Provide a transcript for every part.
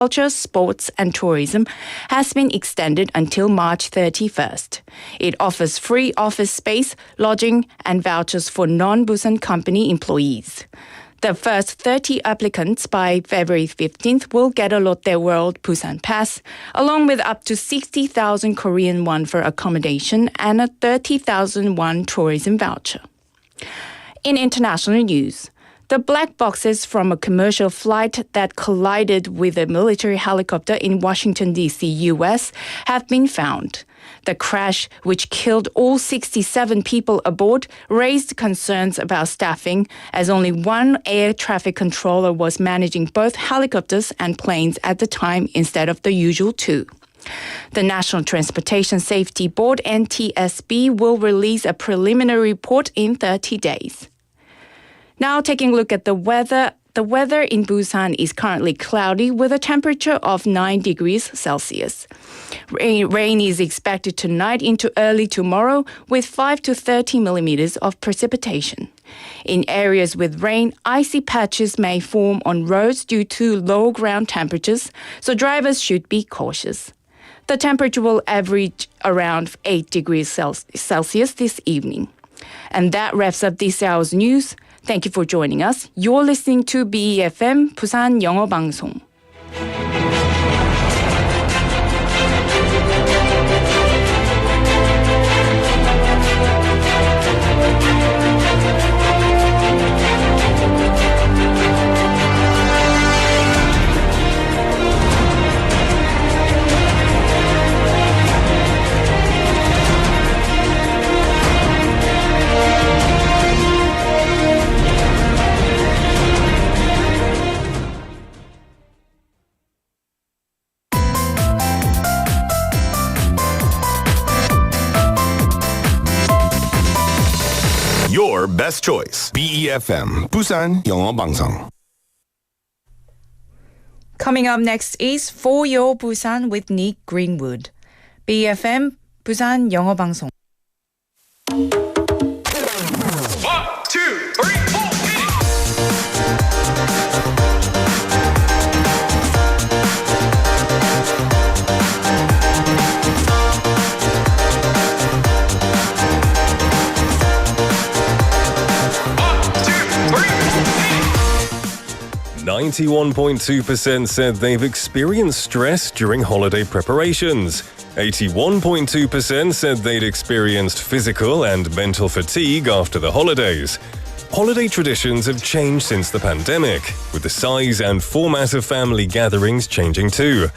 Culture, Sports and Tourism has been extended until March 31st. It offers free office space, lodging, and vouchers for non-Busan company employees. The first 30 applicants by February 15th will get a Lotte World Busan Pass, along with up to 60,000 Korean won for accommodation and a 30,000 won tourism voucher. In international news, the black boxes from a commercial flight that collided with a military helicopter in Washington, D.C., U.S. have been found. The crash, which killed all 67 people aboard, raised concerns about staffing, as only one air traffic controller was managing both helicopters and planes at the time instead of the usual two. The National Transportation Safety Board, NTSB, will release a preliminary report in 30 days. Now taking a look at the weather. The weather in Busan is currently cloudy with a temperature of 9 degrees Celsius. Rain is expected tonight into early tomorrow with 5 to 30 millimeters of precipitation. In areas with rain, icy patches may form on roads due to low ground temperatures, so drivers should be cautious. The temperature will average around 8 degrees Celsius this evening. And that wraps up this hour's news. Thank you for joining us. You're listening to BEFM 부산영어방송. Your best choice. BEFM Busan 영어방송. Coming up next is For Your Busan with Nick Greenwood. BEFM 부산 영어방송. 1, 2, 3, 4. 91.2% said they've experienced stress during holiday preparations. 81.2% said they'd experienced physical and mental fatigue after the holidays. Holiday traditions have changed since the pandemic, with the size and format of family gatherings changing too.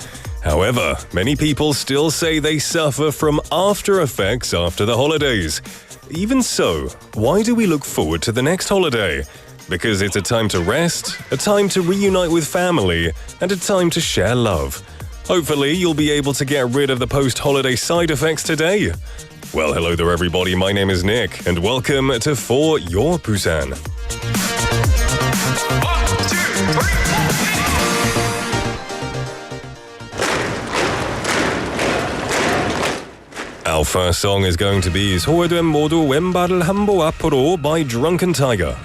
However, many people still say they suffer from after effects after the holidays. Even so, why do we look forward to the next holiday? Because it's a time to rest, a time to reunite with family, and a time to share love. Hopefully, you'll be able to get rid of the post-holiday side effects today. Well, hello there everybody, my name is Nick, and welcome to For Your Busan. 1, 2, 3. Our first song is going to be 소외된 모두 왼발을 한보 앞으로 by Drunken Tiger.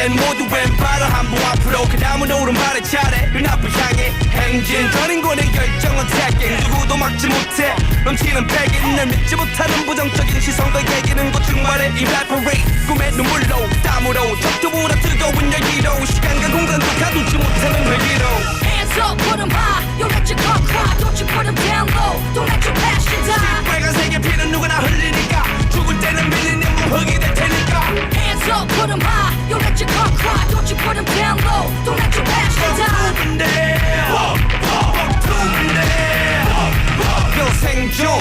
모두 왼발을 한보 앞으로 그 다음은 오른발의 차례를 앞을 향해 행진 저린 곳의 열정은 태깅 누구도 막지 못해 넘치는 패기 날 믿지 못하는 부정적인 시선과 얘기는 곧 증발해 evaporate 꿈의 눈물로 땀으로 적도보다 뜨거운 열기로 시간과 공간도 가두지 못하는 회기로 Hands up, put them high, don't let your car cry, don't you put them down low, don't let your passion die 빨간색의 피는 누구나 흘리니까 죽을 때는 밀리는 무흙이 될 테니까 Hands up, put them high, don't let your car cry, don't you put them down low, don't let your passion die 생존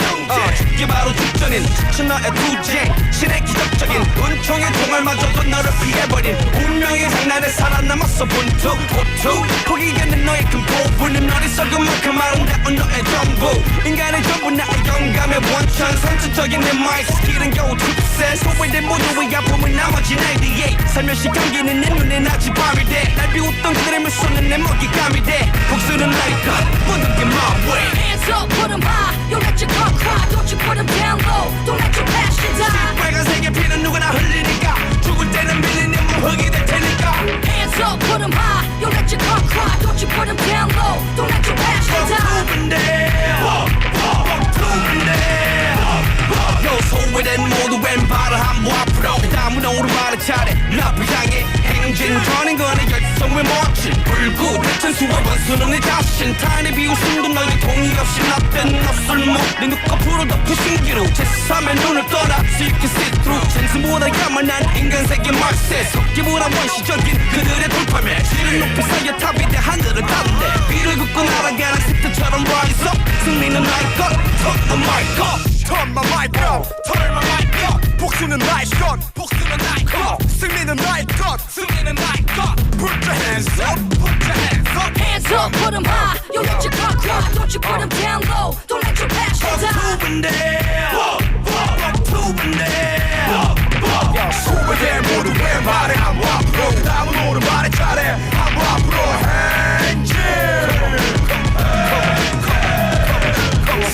죽기 바로 직전인 천하의 투쟁 신의 기적적인 은총의 총알마저도 너를 피해버린 운명의 장난에 살아남았어 분투 고투 포기하는 너의 큰 포부는 어리석은 만큼 아름다운 너의 전부 인간의 전부 나의 영감의 원천 선천적인 내 마이 스킬은 겨우 툭세 소외된 모두의 아픔은 나머지 98 살며시 감기는 내 눈에 낮이 밤이 돼날 비웃던 그들의 물소는 내 먹잇감이 돼 복수는 나의 것 모든 게 my way up, put 'em high. Don't let your car cry. Don't you put 'em down low. Don't let your passion die. 빨간색의 피는 누구나 흘리니까 죽을 때는 밀리는 흙이 될 테니까 Hands up, put 'em high. Don't let your car cry. Don't you put 'em down low. Don't let your passion die. 요 소외된 모두 왼발을 한부 앞으로 다음은 오른발을 차례 눈앞을 향해 행진 전인 거네 열성을 멋진 불구 대천수와 원수는 내 자신 타인의 비웃음도 너희 동의 없이 나쁜 낯설목 내 눈꺼풀을 덮고 신기루 제3의 눈을 떠나 so you can see through 센스보다 야만한 인간세계 말세 석기보다 원시적인 그들의 돌파매 지를 높이 쌓여 탑이 돼 하늘을 닿네 비를 긋고 날아가는 스타처럼 rise up 승리는 나의 것 Turn the mic up Turn my mic up Turn my mic up 복수는 나의 것 복수는 나의 것 승리는 나의 것 승리는 나의 것 Put your hands up Put your hands up Hands up, put 'em high. Don't let your car cry. Don't you put 'em down low. Don't let your passion die. 소외된 모두 왼발에 한부 앞으로 그 다음은 오른발에 차례 한부 앞으로 행진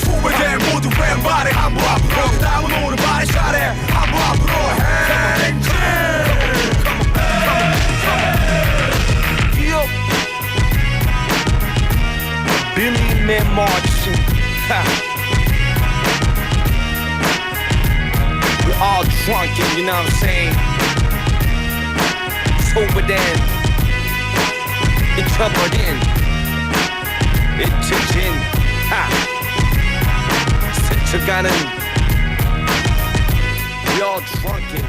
소외된 모두 왼발에 한부 앞으로 그 다음은 오른발에 차례 한부 앞으로 행진 빌림의 마치 We're all drunken, you know what I'm saying? 소외된 잊혀버린 잊혀진 스쳐가는 We're all drunken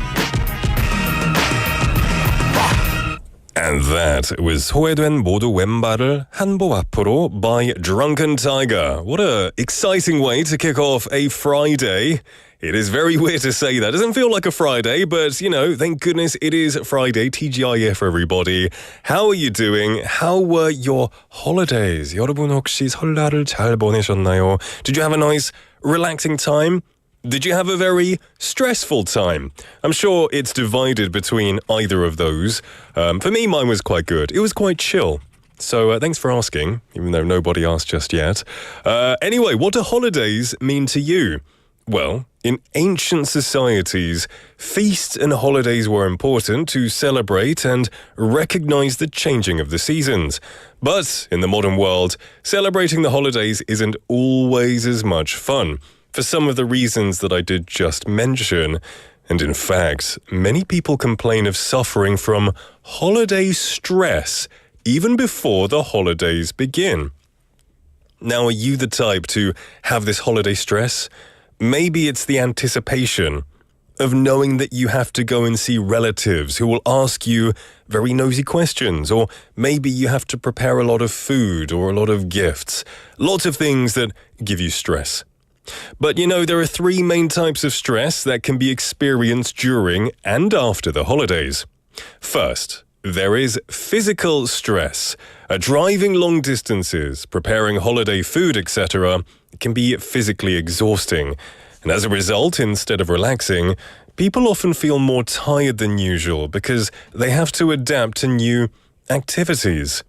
And that was 소외된 모두 왼발을 한보 앞으로 by Drunken Tiger. What a exciting way to kick off a Friday. It is very weird to say that. It doesn't feel like a Friday, but, you know, thank goodness it is Friday. TGIF, everybody. How are you doing? How were your holidays? 여러분 혹시 설날을 잘 보내셨나요? Did you have a nice, relaxing time? Did you have a very stressful time? I'm sure it's divided between either of those. For me, mine was quite good. It was quite chill. So thanks for asking, even though nobody asked just yet. Anyway, what do holidays mean to you? Well, in ancient societies, feasts and holidays were important to celebrate and recognize the changing of the seasons. But in the modern world, celebrating the holidays isn't always as much fun, for some of the reasons that I did just mention. And in fact, many people complain of suffering from holiday stress even before the holidays begin. Now, are you the type to have this holiday stress? Maybe it's the anticipation of knowing that you have to go and see relatives who will ask you very nosy questions, or maybe you have to prepare a lot of food or a lot of gifts, lots of things that give you stress. But you know, there are three main types of stress that can be experienced during and after the holidays. First, there is physical stress. Driving long distances, preparing holiday food, etc. can be physically exhausting. And as a result, instead of relaxing, people often feel more tired than usual because they have to adapt to new activities.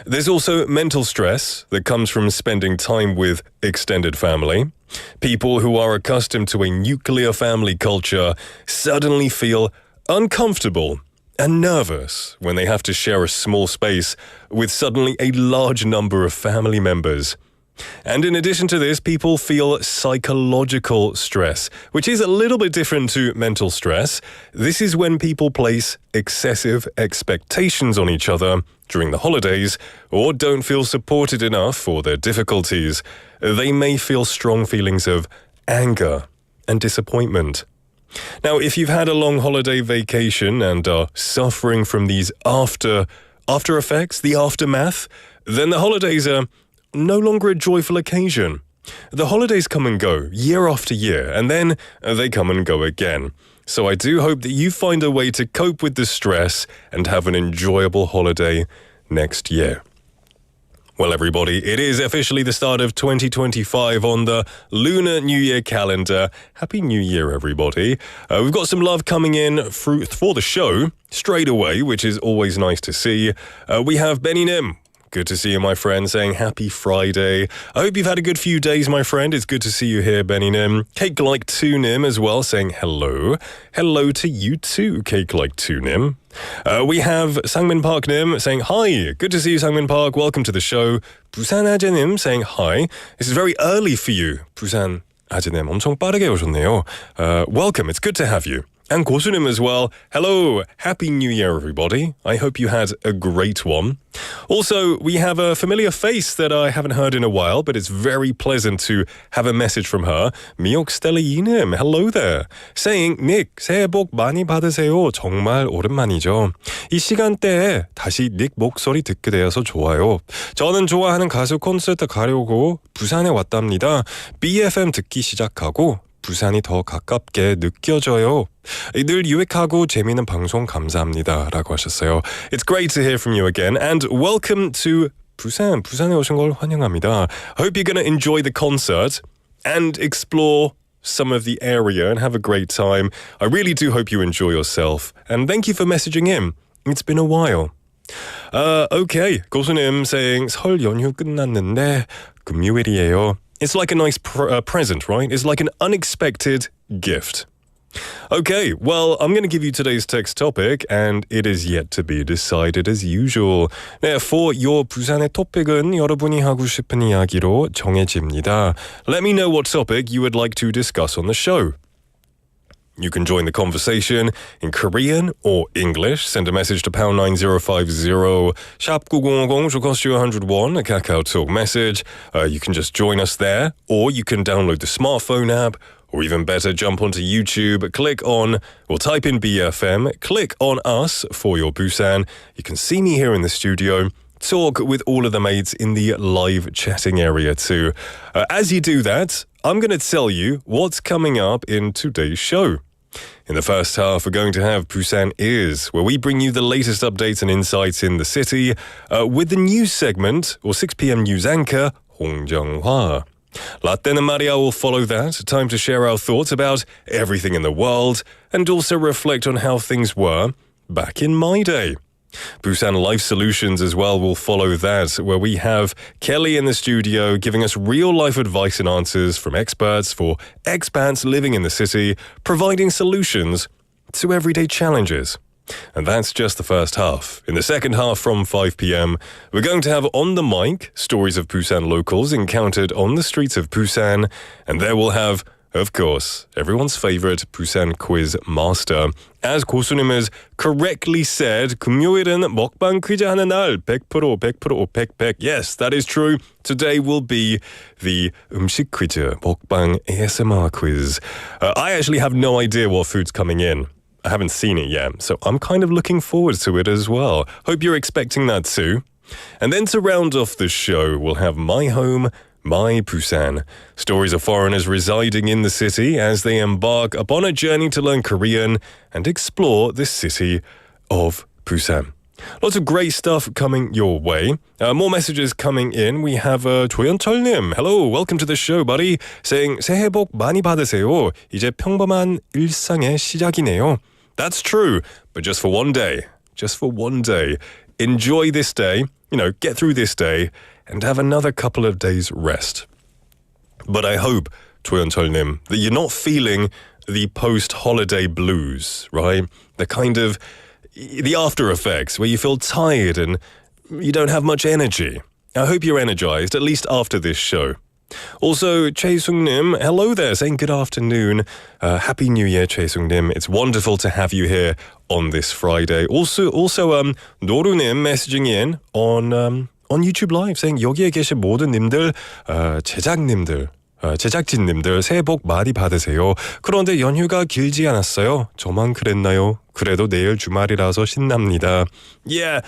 There's also mental stress that comes from spending time with extended family. People who are accustomed to a nuclear family culture suddenly feel uncomfortable and nervous when they have to share a small space with suddenly a large number of family members. And in addition to this, people feel psychological stress, which is a little bit different to mental stress. This is when people place excessive expectations on each other during the holidays or don't feel supported enough for their difficulties. They may feel strong feelings of anger and disappointment. Now, if you've had a long holiday vacation and are suffering from these after effects, the aftermath, then the holidays are no longer a joyful occasion. The holidays come and go year after year, and then they come and go again. So I do hope that you find a way to cope with the stress and have an enjoyable holiday next year. Well, everybody, it is officially the start of 2025 on the Lunar New Year calendar. Happy New Year, everybody. We've got some love coming in for the show straight away, which is always nice to see. We have Benny Nim Good to see you, my friend, saying happy Friday. I hope you've had a good few days, my friend. It's good to see you here, Benny Nim. Cake Like 2 Nim as well, saying hello. Hello to you too, Cake Like 2 Nim. We have Sangmin Park Nim saying hi. Good to see you, Sangmin Park. Welcome to the show. Busan Aje Nim saying hi. This is very early for you. Busan Aje Nim 엄청 빠르게 오셨네요. Welcome. It's good to have you. And 고수님 as well. Hello. Happy New Year, everybody. I hope you had a great one. Also, we have a familiar face that I haven't heard in a while, but it's very pleasant to have a message from her. 미옥스텔리님, hello there. Saying, Nick, 새해 복 많이 받으세요. 정말 오랜만이죠. 이 시간대에 다시 닉 목소리 듣게 되어서 좋아요. 저는 좋아하는 가수 콘서트 가려고 부산에 왔답니다. BFM 듣기 시작하고 부산이 더 가깝게 느껴져요. 늘 유익하고 재미있는 방송 감사합니다. 라고 하셨어요. It's great to hear from you again and welcome to Busan. 부산에 오신 걸 환영합니다. I hope you're going to enjoy the concert and explore some of the area and have a great time. I really do hope you enjoy yourself and thank you for messaging in. It's been a while. Okay, 고수님 saying 설 연휴 끝났는데 금요일이에요. It's like a nice present, right? It's like an unexpected gift. Okay, well, I'm going to give you today's text topic, and it is yet to be decided as usual. For your 부산의 토픽은 여러분이 하고 싶은 이야기로 정해집니다. Let me know what topic you would like to discuss on the show. You can join the conversation in Korean or English. Send a message to pound 9050, 샵 9050, should cost you 101, a Kakao Talk message. You can just join us there, or you can download the smartphone app, or even better, jump onto YouTube, click on, or type in BFM, click on us for your Busan. You can see me here in the studio. Talk with all of the mates in the live chatting area too. As you do that, I'm going to tell you what's coming up in today's show. In the first half, we're going to have Busan Is, where we bring you the latest updates and insights in the city, with the news segment, or 6 p.m. news anchor, Hong Jung-hwa. 라떼는 Maria will follow that, time to share our thoughts about everything in the world, and also reflect on how things were back in my day. Busan Life Solutions as well will follow that, where we have Kelly in the studio giving us real-life advice and answers from experts for expats living in the city, providing solutions to everyday challenges. And that's just the first half. In the second half from 5 p.m, we're going to have on the mic stories of Busan locals encountered on the streets of Busan, and there we'll have, of course, everyone's favorite Busan Quiz Master. As 고수님 has correctly said, 금요일은 먹방 퀴즈 하는 날, 100%. Yes, that is true. Today will be the 음식 quiz, 먹방 ASMR quiz. I actually have no idea what food's coming in. I haven't seen it yet, so I'm kind of looking forward to it as well. Hope you're expecting that too. And then to round off the show, we'll have My Home, My Busan, stories of foreigners residing in the city as they embark upon a journey to learn Korean and explore the city of Busan. Lots of great stuff coming your way. More messages coming in. We have 조현철님. Hello, welcome to the show, buddy. Saying 새해 복 많이 받으세요. 이제 평범한 일상의 시작이네요. That's true, but just for one day. Just for one day. Enjoy this day. Get through this day. And have another couple of days rest. But I hope, 조현철님, that you're not feeling the post-holiday blues, right? The after effects, where you feel tired and you don't have much energy. I hope you're energized, at least after this show. Also, Chae Sung-nim, hello there, saying good afternoon. Happy New Year, Chae Sung-nim. It's wonderful to have you here on this Friday. Also, Noru-nim messaging in on YouTube Live saying 여기에 계신 모든 님들, 제작진님들 새해 복 많이 받으세요. 그런데 연휴가 길지 않았어요. 저만 그랬나요? 그래도 내일 주말이라서 신납니다. Yeah,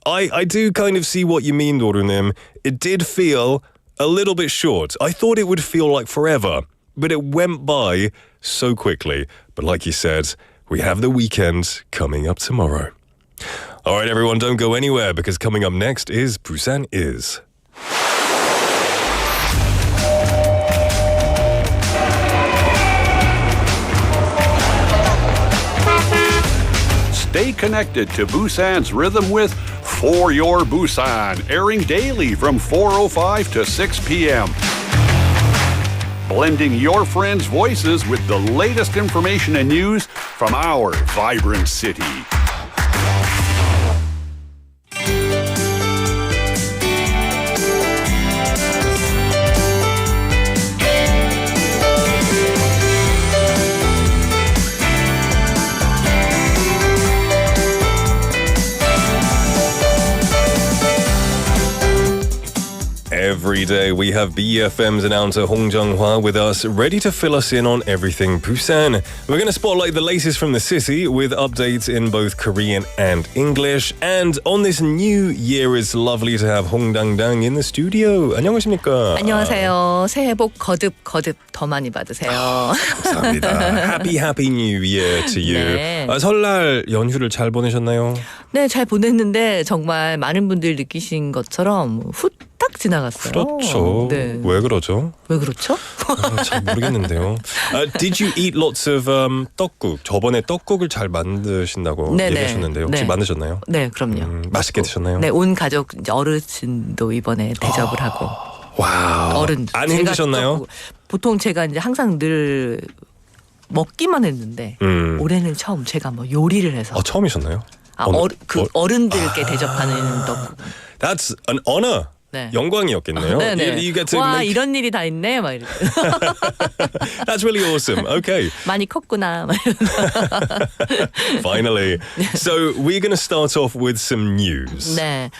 I do kind of see what you mean, 노루님. It did feel a little bit short. I thought it would feel like forever, but it went by so quickly. But like you said, we have the weekend coming up tomorrow. All right, everyone, don't go anywhere because coming up next is Busan Is. Stay connected to Busan's rhythm with For Your Busan, airing daily from 4:05 to 6 p.m. Blending your friends' voices with the latest information and news from our vibrant city. Every day we have BFM's announcer Hong Jung-hwa with us, ready to fill us in on everything Busan. We're going to spotlight the latest from the city with updates in both Korean and English. And on this new year, it's lovely to have Hong Dang-dang in the studio. 안녕하십니까? 안녕하세요. 새해 복 거듭 더 많이 받으세요. 감사합니다. Happy New Year to you. 네. 설날 연휴를 잘 보내셨나요? 네, 잘 보냈는데 정말 많은 분들이 느끼신 것처럼 후딱 지나갔어요. 그렇죠. 네. 왜 그러죠? 왜 그렇죠? 잘 모르겠는데요. Did you eat lots of 떡국? 저번에 떡국을 잘 만드신다고 네네. 얘기하셨는데요. 혹시 네. 만드셨나요? 네, 그럼요. 맛있게 드셨나요? 네, 온 가족 이제 어르신도 이번에 대접을 하고 와우. 어른들. 안 제가 힘드셨나요? 보통 제가 이제 항상 늘 먹기만 했는데 올해는 처음 제가 뭐 요리를 해서 처음이셨나요? 어른들께 대접하는 떡국. That's an honor. 네. 영광이었겠네요. 네네. You get to 와 make... 이런 일이 다 있네 막 이렇게. That's really awesome. Okay. 많이 컸구나. 막 이러면서. Finally. So we're going to start off with some news. 네.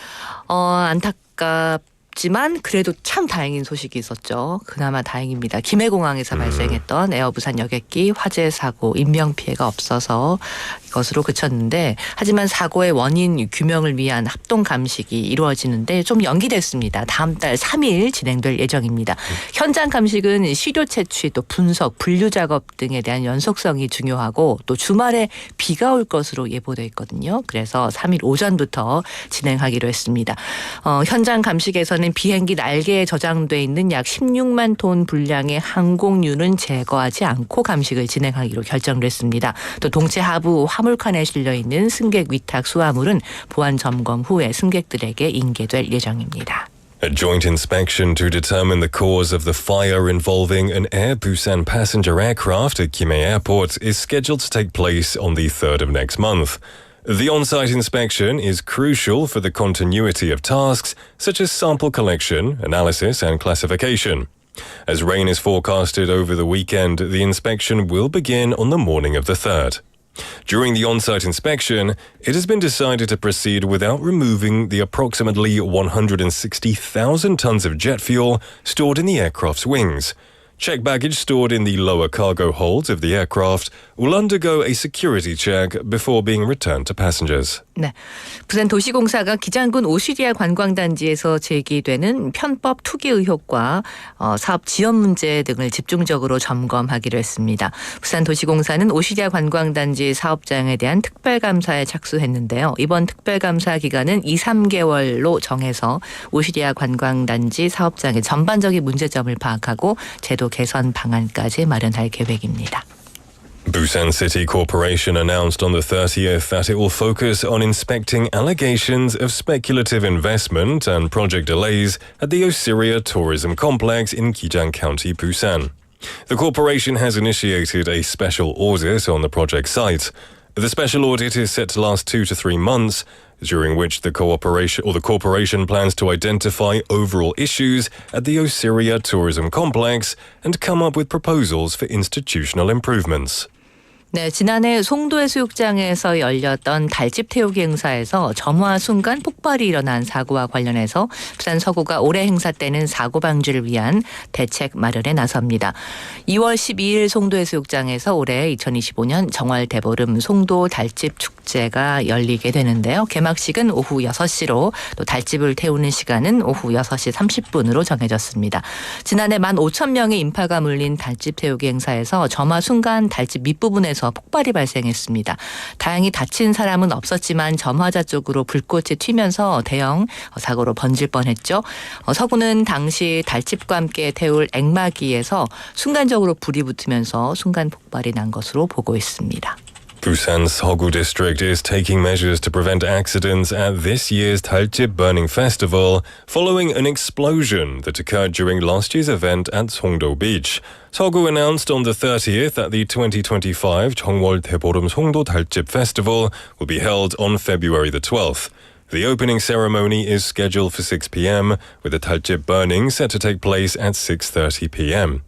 안타깝지만 그래도 참 다행인 소식이 있었죠. 그나마 다행입니다. 김해공항에서 발생했던 에어부산 여객기 화재 사고 인명피해가 없어서 것으로 그쳤는데 하지만 사고의 원인 규명을 위한 합동 감식이 이루어지는데 좀 연기됐습니다. 다음 달 3일 진행될 예정입니다. 현장 감식은 시료 채취 또 분석, 분류 작업 등에 대한 연속성이 중요하고 또 주말에 비가 올 것으로 예보돼 있거든요. 그래서 3일 오전부터 진행하기로 했습니다. 현장 감식에서는 비행기 날개에 저장돼 있는 약 16만 톤 분량의 항공유는 제거하지 않고 감식을 진행하기로 결정을 했습니다. 또 동체 하부 화물칸에 실려 있는 승객 위탁 수화물은 보안 점검 후에 승객들에게 인계될 예정입니다. A joint inspection to determine the cause of the fire involving an Air Busan passenger aircraft at Kimhae Airport is scheduled to take place on the 3rd of next month. The on-site inspection is crucial for the continuity of tasks such as sample collection, analysis and classification. As rain is forecasted over the weekend, the inspection will begin on the morning of the 3rd. During the on-site inspection, it has been decided to proceed without removing the approximately 160,000 tons of jet fuel stored in the aircraft's wings. Checked baggage stored in the lower cargo holds of the aircraft will undergo a security check before being returned to passengers. 네, 부산 도시공사가 기장군 오시리아 관광단지에서 제기되는 편법 투기 의혹과 사업 지연 문제 등을 집중적으로 점검하기로 했습니다. 부산 도시공사는 오시리아 관광단지 사업장에 대한 특별감사에 착수했는데요. 이번 특별감사 기간은 2-3개월로 정해서 오시리아 관광단지 사업장의 전반적인 문제점을 파악하고 제도 개선 방안까지 마련할 계획입니다. Busan City Corporation announced on the 30th that it will focus on inspecting allegations of speculative investment and project delays at the Osiria Tourism Complex in Gijang County, Busan. The corporation has initiated a special audit on the project site. The special audit is set to last 2 to 3 months, during which the corporation plans to identify overall issues at the Osiria Tourism Complex and come up with proposals for institutional improvements. 네, 지난해 송도 해수욕장에서 열렸던 달집 태우기 행사에서 점화 순간 폭발이 일어난 사고와 관련해서 부산 서구가 올해 행사 때는 사고 방지를 위한 대책 마련에 나섭니다. 2월 12일 송도 해수욕장에서 올해 2025년 정월 대보름 송도 달집 축제가 열리게 되는데요. 개막식은 오후 6시로 또 달집을 태우는 시간은 오후 6시 30분으로 정해졌습니다. 지난해 15,000명의 인파가 몰린 달집 태우기 행사에서 점화 순간 달집 밑부분에서 폭발이 발생했습니다. 다행히 다친 사람은 없었지만 점화자 쪽으로 불꽃이 튀면서 대형 사고로 번질 뻔했죠. 서구는 당시 달집과 함께 태울 액마기에서 순간적으로 불이 붙으면서 순간 폭발이 난 것으로 보고 있습니다. Busan's Seoggu district is taking measures to prevent accidents at this year's Daljib Burning Festival following an explosion that occurred during last year's event at Songdo Beach. Seoggu announced on the 30th that the 2025 정월 대보름 송도 달집 Festival will be held on February the 12th. The opening ceremony is scheduled for 6 p.m., with the Daljib burning set to take place at 6:30 p.m.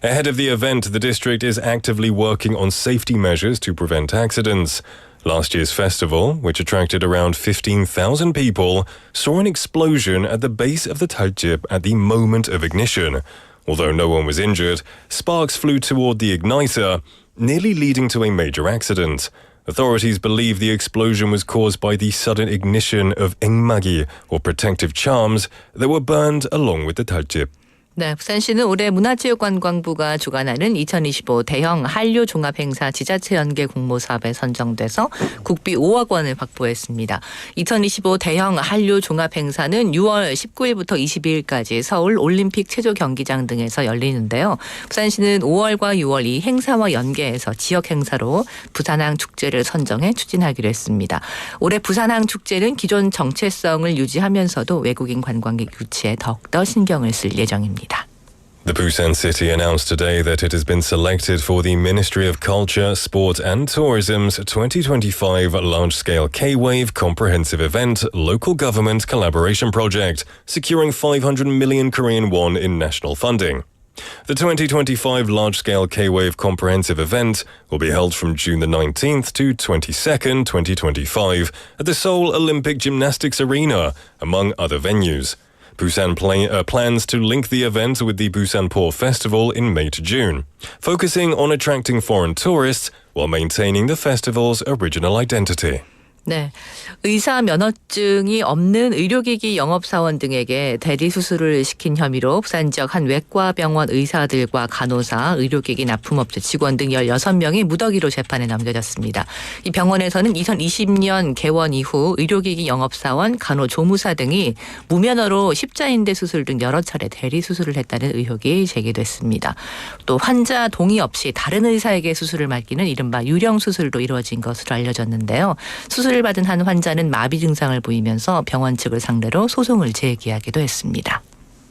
Ahead of the event, the district is actively working on safety measures to prevent accidents. Last year's festival, which attracted around 15,000 people, saw an explosion at the base of the Daljib at the moment of ignition. Although no one was injured, sparks flew toward the igniter, nearly leading to a major accident. Authorities believe the explosion was caused by the sudden ignition of engmagi, or protective charms, that were burned along with the Daljib. 네, 부산시는 올해 문화체육관광부가 주관하는 2025 대형 한류 종합행사 지자체 연계 공모 사업에 선정돼서 국비 5억 원을 확보했습니다. 2025 대형 한류 종합행사는 6월 19일부터 22일까지 서울 올림픽 체조 경기장 등에서 열리는데요. 부산시는 5월과 6월 이 행사와 연계해서 지역 행사로 부산항 축제를 선정해 추진하기로 했습니다. 올해 부산항 축제는 기존 정체성을 유지하면서도 외국인 관광객 유치에 더욱더 신경을 쓸 예정입니다. The Busan city announced today that it has been selected for the Ministry of Culture, Sport and Tourism's 2025 large-scale K-Wave Comprehensive Event Local Government Collaboration Project, securing 500 million Korean won in national funding. The 2025 large-scale K-Wave Comprehensive Event will be held from June the 19th to 22nd, 2025 at the Seoul Olympic Gymnastics Arena, among other venues. Busan plans to link the event with the Busan Port Festival in May to June, focusing on attracting foreign tourists while maintaining the festival's original identity. 네, 의사 면허증이 없는 의료기기 영업사원 등에게 대리수술을 시킨 혐의로 부산 지역 한 외과병원 의사들과 간호사, 의료기기 납품업체 직원 등 16명이 무더기로 재판에 넘겨졌습니다. 이 병원에서는 2020년 개원 이후 의료기기 영업사원, 간호조무사 등이 무면허로 십자인대 수술 등 여러 차례 대리수술을 했다는 의혹이 제기됐습니다. 또 환자 동의 없이 다른 의사에게 수술을 맡기는 이른바 유령수술도 이루어진 것으로 알려졌는데요. 수술을 받은 한 환자는 마비 증상을 보이면서 병원 측을 상대로 소송을 제기하기도 했습니다.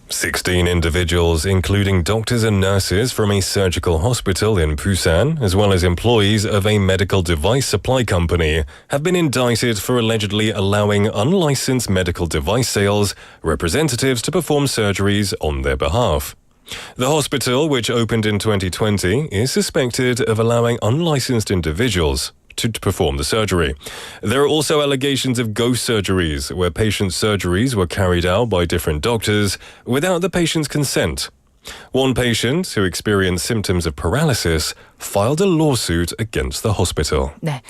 16 individuals, including doctors and nurses from a surgical hospital in Busan, as well as employees of a medical device supply company, have been indicted for allegedly allowing unlicensed medical device sales representatives to perform surgeries on their behalf. The hospital, which opened in 2020, is suspected of allowing unlicensed individuals to perform the surgery. There are also allegations of ghost surgeries, where patient surgeries were carried out by different doctors without the patient's consent. One patient who experienced symptoms of paralysis filed a lawsuit against the hospital. 네,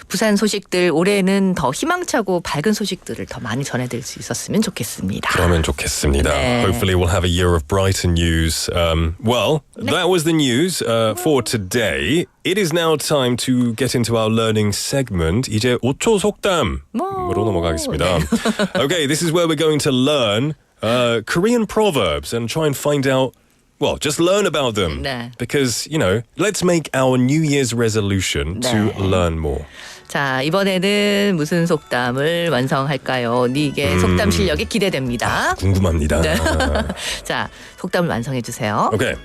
부산 소식들 올해는 더 희망차고 밝은 소식들을 더 많이 전해드릴 수 있었으면 좋겠습니다. 그러면 좋겠습니다. 네. Hopefully we'll have a year of brighter news. That was the news for today. It is now time to get into our learning segment. 이제 5초 속담으로 넘어가겠습니다. Okay, this is where we're going to learn Korean proverbs and try and find out, well, just learn about them. 네. Because, let's make our New Year's resolution to learn more. 자, 이번에는 무슨 속담을 완성할까요? 이게 속담 실력이 기대됩니다. 궁금합니다. 네. 자, 속담을 완성해 주세요. Okay.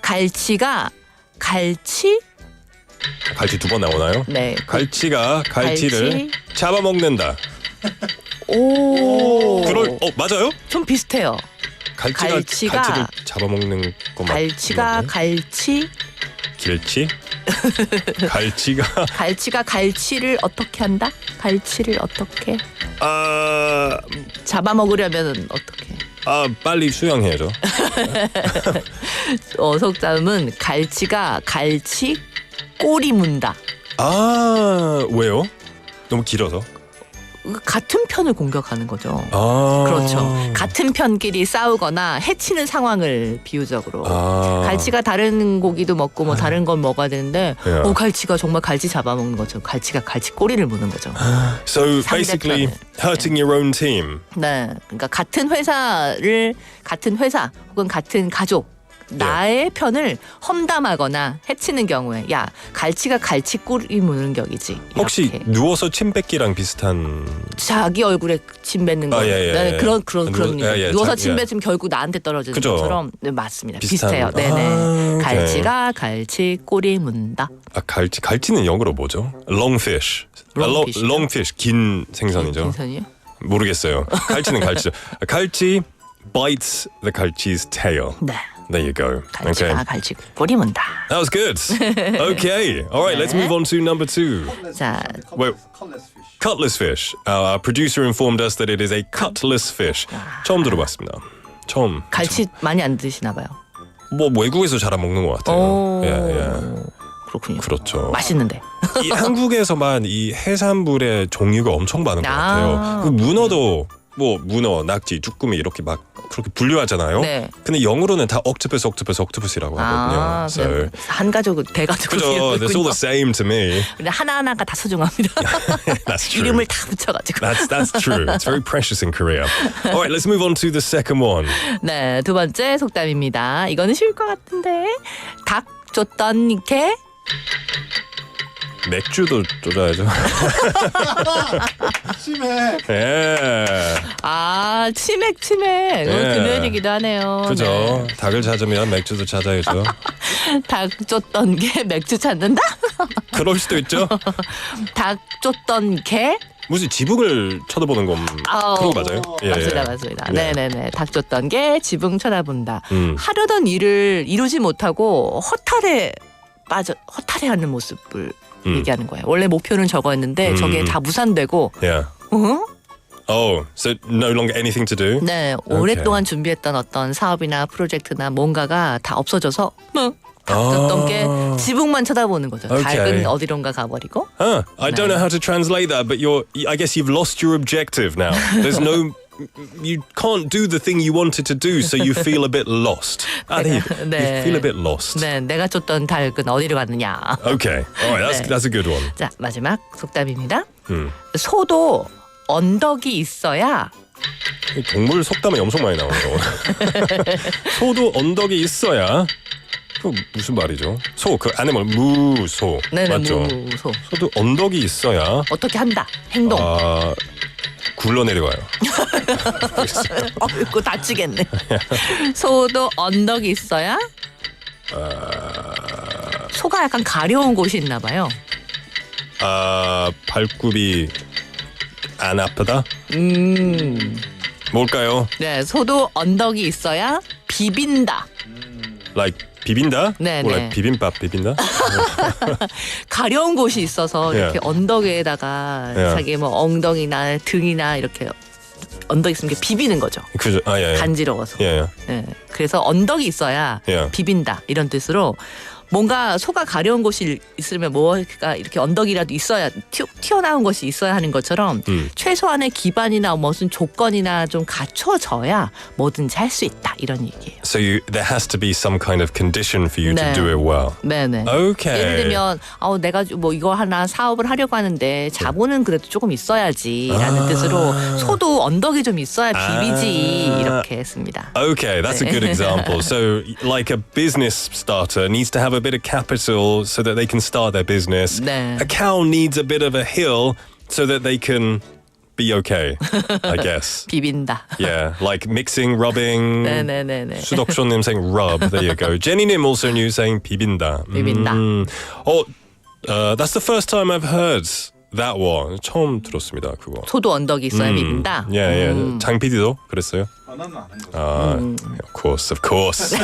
갈치가 갈치? 갈치 두 번 나오나요? 네. 갈치가 갈치를 잡아먹는다. 오. 맞아요? 좀 비슷해요. 갈치가 갈치를 잡아먹는 거 갈치가 갈치? 길치? 갈치가 갈치를 어떻게 한다? 갈치를 어떻게? 잡아먹으려면 어떻게? 빨리 수영해야죠. 속담은 갈치가 갈치 꼬리 문다. 왜요? 너무 길어서? 같은 편을 공격하는 거죠. 아. 그렇죠. 같은 편끼리 싸우거나 해치는 상황을 비유적으로. 갈치가 다른 고기도 먹고 뭐 다른 건 먹어야 되는데 갈치가 정말 갈치 잡아먹는 거죠. 갈치가 갈치 꼬리를 무는 거죠. So basically hurting your own team. 네. 그러니까 같은 회사 혹은 같은 가족 나의 편을 험담하거나 해치는 경우에 야 갈치가 갈치 꼬리 무는 격이지. 이렇게. 혹시 누워서 침 뱉기랑 비슷한 자기 얼굴에 침 뱉는 거. 네, 그런 누워서 침 뱉으면 결국 나한테 떨어지는 그죠? 것처럼 네, 맞습니다. 비슷한. 비슷해요. 네네. 오케이. 갈치가 갈치 꼬리 문다. 갈치는 영어로 뭐죠? Longfish. Longfish. Longfish 긴 생선이죠. 생선이요? 모르겠어요. 갈치는 갈치죠. 갈치 bites the 갈치's tail. 네. There you go. 갈치가 Okay. 갈치 꼬리 문다. That was good. Okay. All right, let's move on to number 2. 자, Wait. Cutlass fish. Our producer informed us that it is a cutlass fish. 처음 들어봤습니다. 처음. 갈치 많이 안 드시나 봐요. 뭐 외국에서 잘 안 먹는 것 같아요. 오. 예. 그렇군요. 그렇죠. 맛있는데. 이 한국에서만 이 해산물의 종류가 엄청 많은 것 같아요. 그 문어도 뭐 문어, 낙지, 쭈꾸미 이렇게 막 그렇게 분류하잖아요. 네. 근데 영어로는 다 octopus이라고 하거든요. So. 한 가족 대가족. 그죠. They're all the same to me. 근데 하나하나가 다 소중합니다. That's true. 이름을 다 붙여가지고. That's true. It's very precious in Korea. All right, let's move on to the second one. 네, 두 번째 속담입니다. 이거는 쉬울 것 같은데. 닭 쫓던 개. 맥주도 쫓아야죠. 심해. 예. 아, 치맥. 예. 금요일이기도 하네요. 그죠. 네. 닭을 찾으면 맥주도 찾아야죠. 닭 쫓던 개 맥주 찾는다? 그럴 수도 있죠. 닭 쫓던 개? 무슨 지붕을 쳐다보는 건 그런 거 맞아요? 맞습니다. 네. 네네네. 닭 쫓던 개 지붕 쳐다본다. 하려던 일을 이루지 못하고 허탈해하는 모습을 얘기하는 거예요. 원래 목표는 저거였는데 저게 다 무산되고. Yeah. Oh, so no longer anything to do? 네, 오랫동안 준비했던 어떤 사업이나 프로젝트나 뭔가가 다 없어져서 닭 쫓던 게 지붕만 쳐다보는 거죠. Okay. 닭은 어디론가 가버리고. I don't know how to translate that, but I guess you've lost your objective now. There's no you can't do the thing you wanted to do, so you feel a bit lost. You feel a bit lost. 네, 내가 쫓던 닭은 어디로 갔느냐. Okay, all right, that's a good one. 자, 마지막 속담입니다. 소도 언덕이 있어야. 동물 속담이 엄청 많이 나오네요. 소도 언덕이 있어야. 그 무슨 말이죠? 소, 그 애니멀 무소. 네네, 맞죠? 무소. 소도 언덕이 있어야. 어떻게 한다. 행동. 굴러내려가요. 이거 다치겠네. 소도 언덕이 있어야. 소가 약간 가려운 곳이 있나 봐요. 발굽이 안 아프다? 뭘까요? 네, 소도 언덕이 있어야 비빈다. Like 비빈다? 네, Or 네. like 비빔밥 비빈다? 가려운 곳이 있어서 이렇게 예. 언덕에다가 예. 자기 뭐 엉덩이나 등이나 이렇게 언덕이 있으면 이렇게 비비는 거죠. 그죠? 예. 간지러워서. 예. 네, 그래서 언덕이 있어야 예. 비빈다 이런 뜻으로 뭔가 소가 가려운 곳이 있으면 뭐가 이렇게 언덕이라도 있어야 튀어나온 것이 있어야 하는 것처럼 최소한의 기반이나 무슨 조건이나 좀 갖춰져야 뭐든지 할 수 있다 이런 얘기예요. So there has to be some kind of condition for you 네. to do it well. 네네. Okay. 예를 들면 내가 뭐 이거 하나 사업을 하려고 하는데 자본은 그래도 조금 있어야지라는 뜻으로 소도 언덕이 좀 있어야 비비지 이렇게 했습니다. Okay, that's a good example. So, like a business starter needs to have a bit of capital so that they can start their business. 네. A cow needs a bit of a hill so that they can be okay, I guess. 비빈다. Yeah, like mixing, rubbing. 네네네네. 수덕쇼님 saying rub. There you go. Jenny님 also knew saying 비빈다. 비빈다. That's the first time I've heard that one. 처음 들었습니다, 그거. 소도 언덕이 있어야 비빈다. Yeah. 장 PD도 그랬어요? 나는 아는 거. Of course.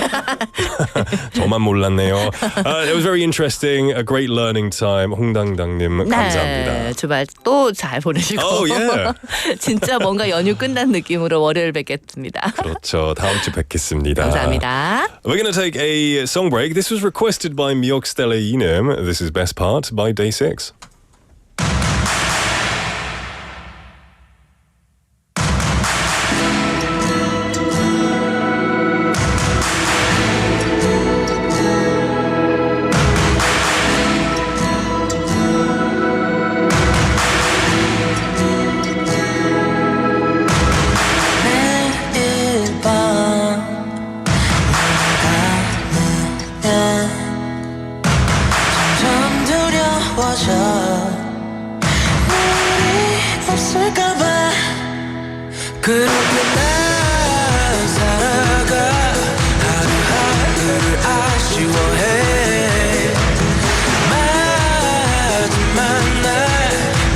저만 몰랐네요. It was very interesting. A great learning time. 홍당당님 감사합니다. 네, 주말 또 잘 보내시고. Oh, yeah. 진짜 뭔가 연휴 끝난 느낌으로 월요일 뵙겠습니다. 그렇죠. 다음 주 뵙겠습니다. 감사합니다. We're going to take a song break. This was requested by 미역스텔레 이님. This is Best Part by Day 6. 채워져 내일이 없을까봐 그렇게 난 살아가 하루하루를 아쉬워해 마지막 날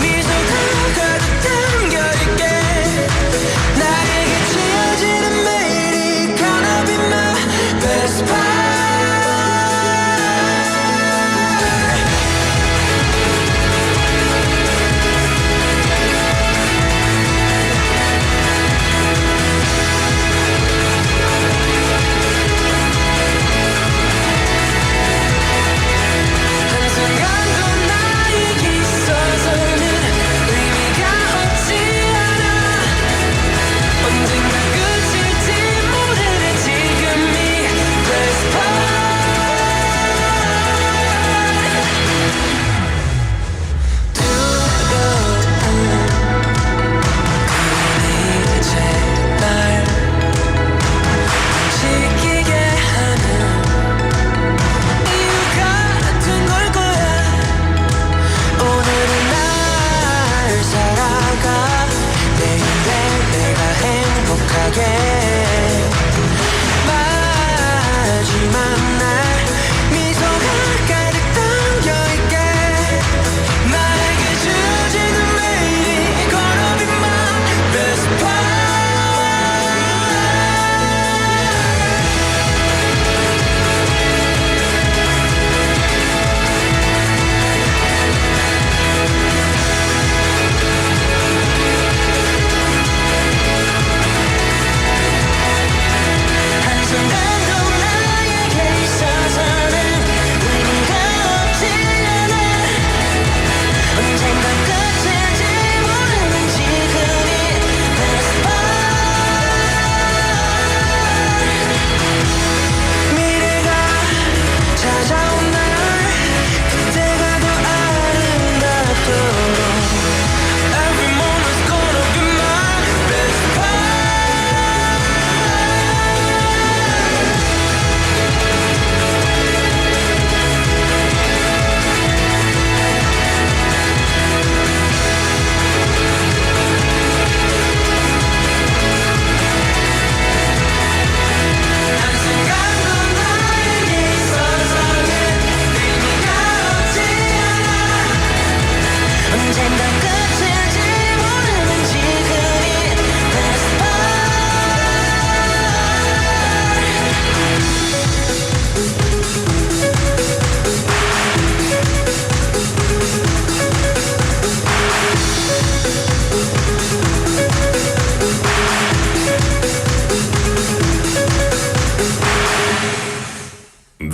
미소가 가득 담겨있게 나에게 지어지는 매일이 gonna be my best part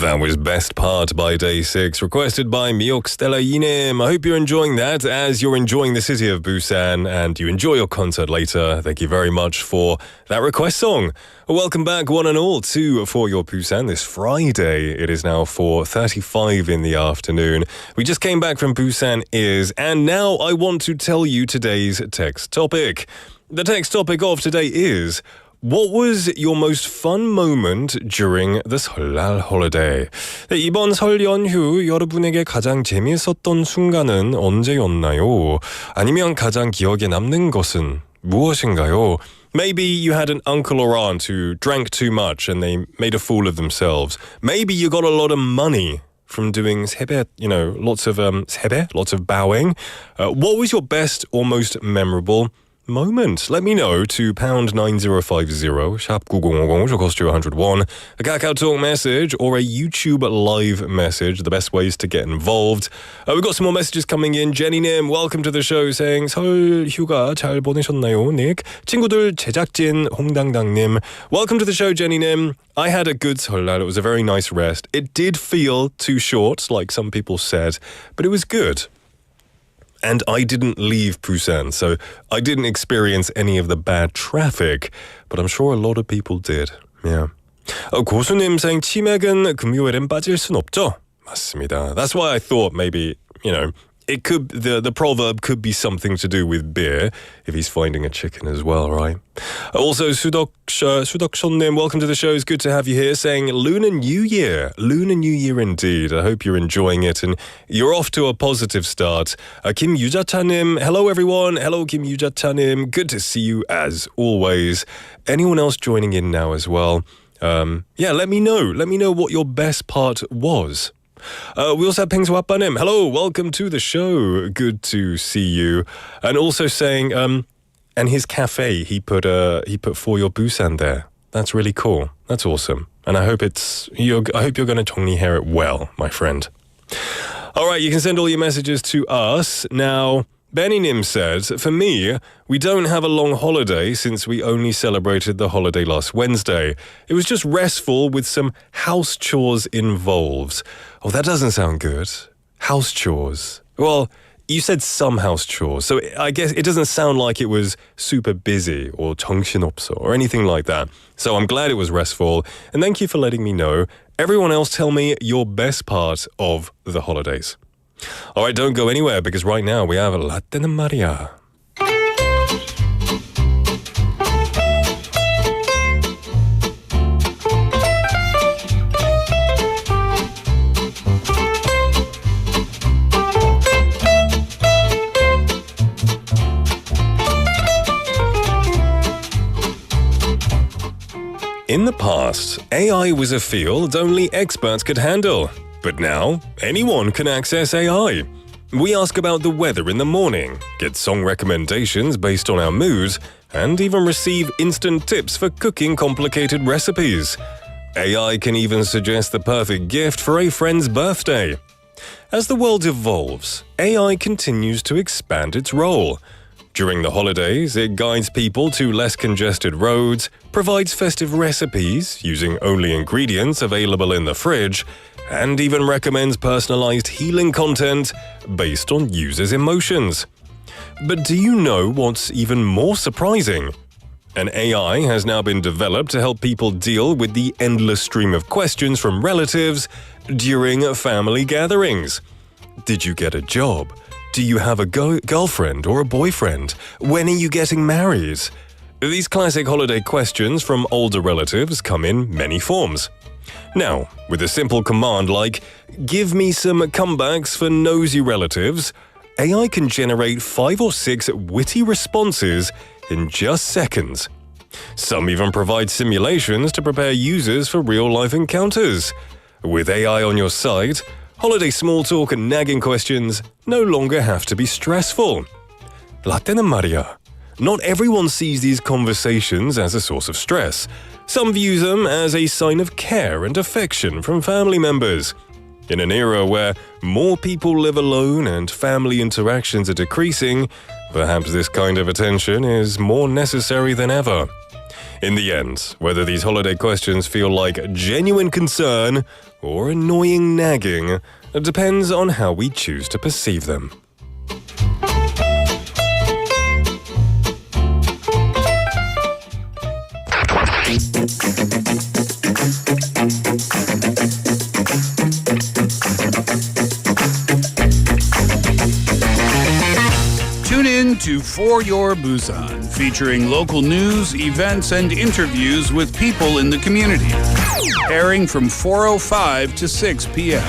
That was Best Part by Day 6, requested by Miok Stella Yinim. I hope you're enjoying that as you're enjoying the city of Busan and you enjoy your concert later. Thank you very much for that request song. Welcome back, one and all, to For Your Busan this Friday. It is now 4:35 in the afternoon. We just came back from Busan Is, and now I want to tell you today's text topic. The text topic of today is... What was your most fun moment during the 설날 holiday? 네, 이번 설 연휴 여러분에게 가장 재미있었던 순간은 언제였나요? 아니면 가장 기억에 남는 것은 무엇인가요? Maybe you had an uncle or aunt who drank too much and they made a fool of themselves. Maybe you got a lot of money from doing 세배, lots of 세배, lots of bowing. What was your best or most memorable moment? Let me know to pound 9050 샵 9050 which will cost you 101, a Kakao Talk message or a YouTube live message. The best ways to get involved. We've got some more messages coming in. Jenny Nim, welcome to the show, saying 설 휴가 잘 보내셨나요, Nick? 친구들 제작진 홍당당님, welcome to the show, Jenny Nim. I had a good 설날. It was a very nice rest. It did feel too short, like some people said, but it was good. And I didn't leave Busan, so I didn't experience any of the bad traffic, but I'm sure a lot of people did. Yeah. 고수님 saying 치맥은 금요일엔 빠질 순 없죠? 맞습니다. That's why I thought maybe, It could the proverb could be something to do with beer if he's finding a chicken as well, right? Also, Sudok-shonnim, welcome to the show. It's good to have you here. Saying Lunar New Year indeed. I hope you're enjoying it and you're off to a positive start. Kim Yuja-chanim, hello everyone. Hello Kim Yuja-chanim. Good to see you as always. Anyone else joining in now as well? Let me know. Let me know what your best part was. We also have Peng Swapanim. Hello, welcome to the show. Good to see you. And also saying, and his cafe, he put for your Busan there. That's really cool. That's awesome. And I hope you're going to 정리해 it well, my friend. All right, you can send all your messages to us. Now, Benny Nim says, for me, we don't have a long holiday since we only celebrated the holiday last Wednesday. It was just restful with some house chores involved. Oh, that doesn't sound good. House chores. Well, you said some house chores, so I guess it doesn't sound like it was super busy or 정신없어 or anything like that. So I'm glad it was restful, and thank you for letting me know. Everyone else tell me your best part of the holidays. All right, don't go anywhere because right now we have Latin Maria. In the past, AI was a field only experts could handle. But now, anyone can access AI. We ask about the weather in the morning, get song recommendations based on our mood, and even receive instant tips for cooking complicated recipes. AI can even suggest the perfect gift for a friend's birthday. As the world evolves, AI continues to expand its role. During the holidays, it guides people to less congested roads, provides festive recipes using only ingredients available in the fridge, and even recommends personalized healing content based on users' emotions. But do you know what's even more surprising? An AI has now been developed to help people deal with the endless stream of questions from relatives during family gatherings. Did you get a job? Do you have a girlfriend or a boyfriend? When are you getting married? These classic holiday questions from older relatives come in many forms. Now, with a simple command like, give me some comebacks for nosy relatives, AI can generate 5 or 6 witty responses in just seconds. Some even provide simulations to prepare users for real-life encounters. With AI on your side, holiday small talk and nagging questions no longer have to be stressful. Latin Maria. Not everyone sees these conversations as a source of stress. Some view them as a sign of care and affection from family members. In an era where more people live alone and family interactions are decreasing, perhaps this kind of attention is more necessary than ever. In the end, whether these holiday questions feel like genuine concern or annoying nagging depends on how we choose to perceive them. Tune in to For Your Busan, featuring local news, events, and interviews with people in the community. Airing from 4:05 to 6 p.m.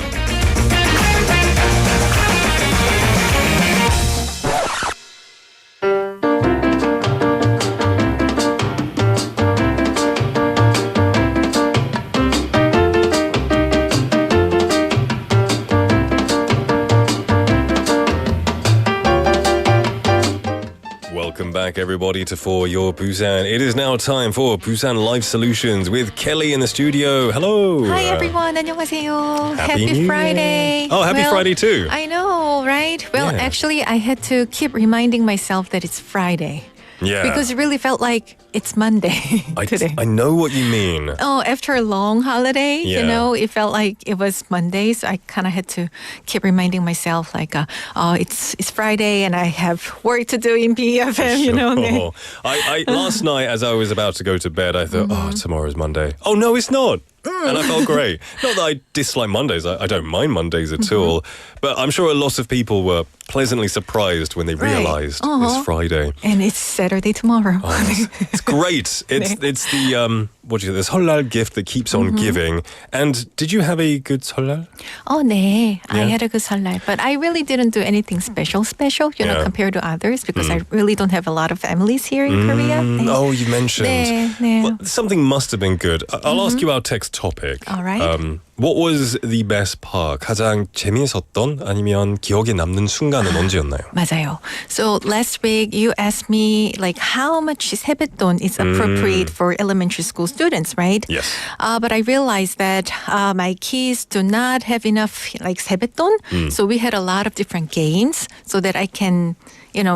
Welcome back, everybody, to For Your Busan. It is now time for Busan Life Solutions with Kelly in the studio. Hello. Hi, everyone. 안녕하세요. Happy Happy New Friday. Year. Oh, happy Friday too. I know, right? Well, Yeah. actually, I had to keep reminding myself that it's Friday. Yeah. Because it really felt like it's Monday today. I know what you mean. Oh, after a long holiday, Yeah. you know, it felt like it was Monday. So I kind of had to keep reminding myself, like, it's Friday and I have work to do in BFM, you know. Sure. I last night, as I was about to go to bed, I thought, tomorrow's Monday. Oh, no, it's not. And I felt great. Not that I dislike Mondays. I don't mind Mondays at all. But I'm sure a lot of people were pleasantly surprised when they realized it's Friday. And it's Saturday tomorrow. Oh, it's great. It's the this 설날 gift that keeps on giving. And did you have a good 설날? Oh, 네. I had a good 설날. But I really didn't do anything special, compared to others because I really don't have a lot of families here in Korea. 네. Oh, you mentioned. 네. Well, something must have been good. I'll ask you our text topic. All right. What was the best part? 가장 재미있었던 아니면 기억에 남는 순간은 언제였나요? 맞아요. So last week you asked me like how much 세뱃돈 is appropriate for elementary school students, right? Yes. But I realized that my kids do not have enough like 세뱃돈. So we had a lot of different games so that I can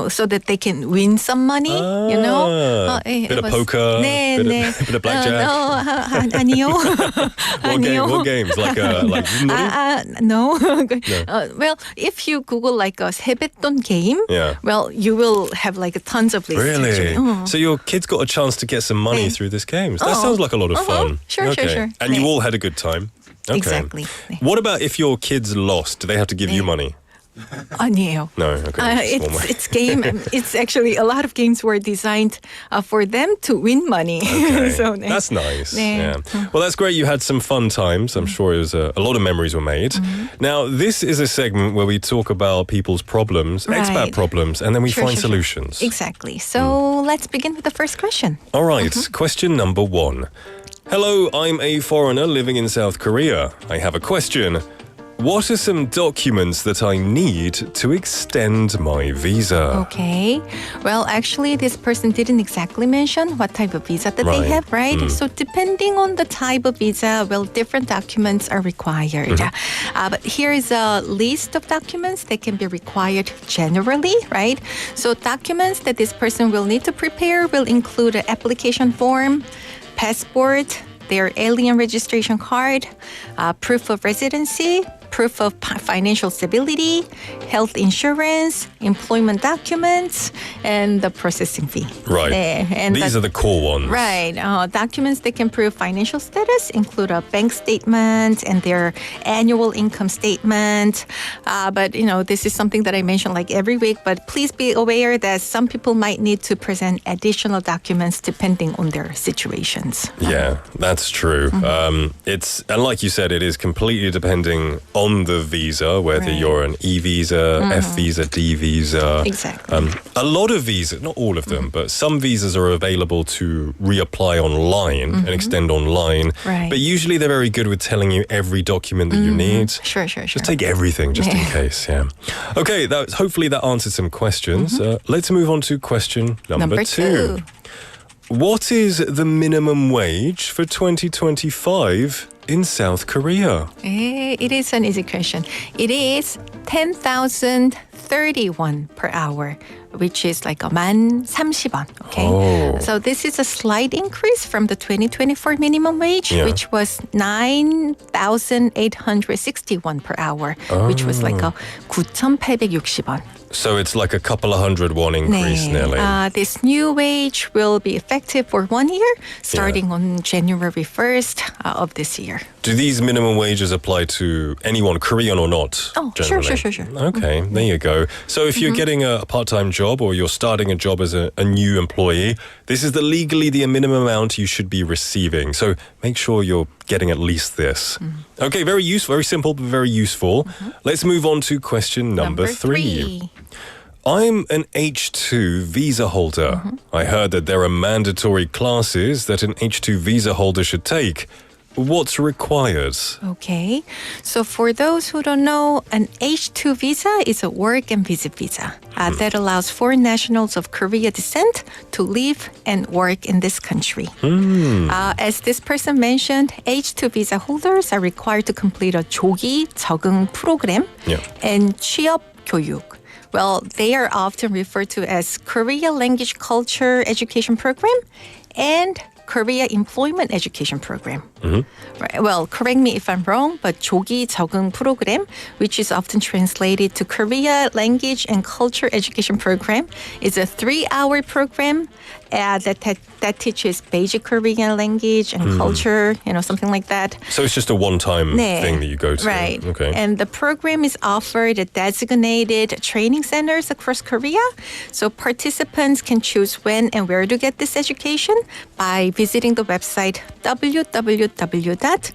so that they can win some money, Bit of poker, 네, bit of blackjack. 아니요. What games? Like 윷놀이? No. Well, if you Google like a 세뱃돈 game, well, you will have like tons of lists. Really? Actually. So your kids got a chance to get some money through this game. That sounds like a lot of fun. Sure. And you all had a good time? Okay. Exactly. What about if your kids lost? Do they have to give you money? 아니에요. No, okay. It's game. It's actually a lot of games were designed for them to win money. Okay. So, that's nice. 네. Yeah. Well, that's great. You had some fun times. I'm sure it was a lot of memories were made. Now, this is a segment where we talk about people's problems, expat problems, and then we find solutions. Exactly. So let's begin with the first question. All right. Question number 1. Hello, I'm a foreigner living in South Korea. I have a question. What are some documents that I need to extend my visa? Okay. Well, actually, this person didn't exactly mention what type of visa that they have, right? So depending on the type of visa, well, different documents are required. But here is a list of documents that can be required generally, right? So documents that this person will need to prepare will include an application form, passport, their alien registration card, proof of residency, proof of financial stability, health insurance, employment documents, and the processing fee. Right. And these are the core ones. Right. Documents that can prove financial status include a bank statement and their annual income statement. But, this is something that I mention like every week, but please be aware that some people might need to present additional documents depending on their situations. Yeah, that's true. And like you said, it is completely depending on the visa, whether you're an E visa, F visa, D visa. Exactly. A lot of visas, not all of them, but some visas are available to reapply online and extend online. Right. But usually they're very good with telling you every document that you need. Sure. Just take everything just in case, yeah. Okay, hopefully that answered some questions. Let's move on to question number 2. What is the minimum wage for 2025 in South Korea? It is an easy question. It is 10,031 per hour, which is like 10,030원. Okay. So this is a slight increase from the 2024 minimum wage, which was 9,861 per hour, which was like 9,860원. So it's like a couple of hundred won increase nearly. This new wage will be effective for 1 year, starting on January 1st of this year. Do these minimum wages apply to anyone, Korean or not? Oh, generally? sure. Okay, there you go. So if you're getting a part-time job or you're starting a job as a new employee, this is legally the minimum amount you should be receiving. So make sure you're getting at least this. Okay, very useful, very simple, but very useful. Let's move on to question number 3. I'm an H2 visa holder. I heard that there are mandatory classes that an H2 visa holder should take. What's required? Okay. So for those who don't know, an H2 visa is a work and visit visa that allows foreign nationals of Korea descent to live and work in this country. As this person mentioned, H2 visa holders are required to complete a 조기 적응 program and 취업 교육. Well, they are often referred to as Korea Language Culture Education Program and Korea Employment Education Program. Right. Well, correct me if I'm wrong, but 조기 적응 program, which is often translated to Korea Language and Culture Education Program, is a 3-hour program that teaches basic Korean language and culture, something like that. So it's just a one-time thing that you go to. Right. Okay. And the program is offered at designated training centers across Korea. So participants can choose when and where to get this education by visiting the website www.socinet,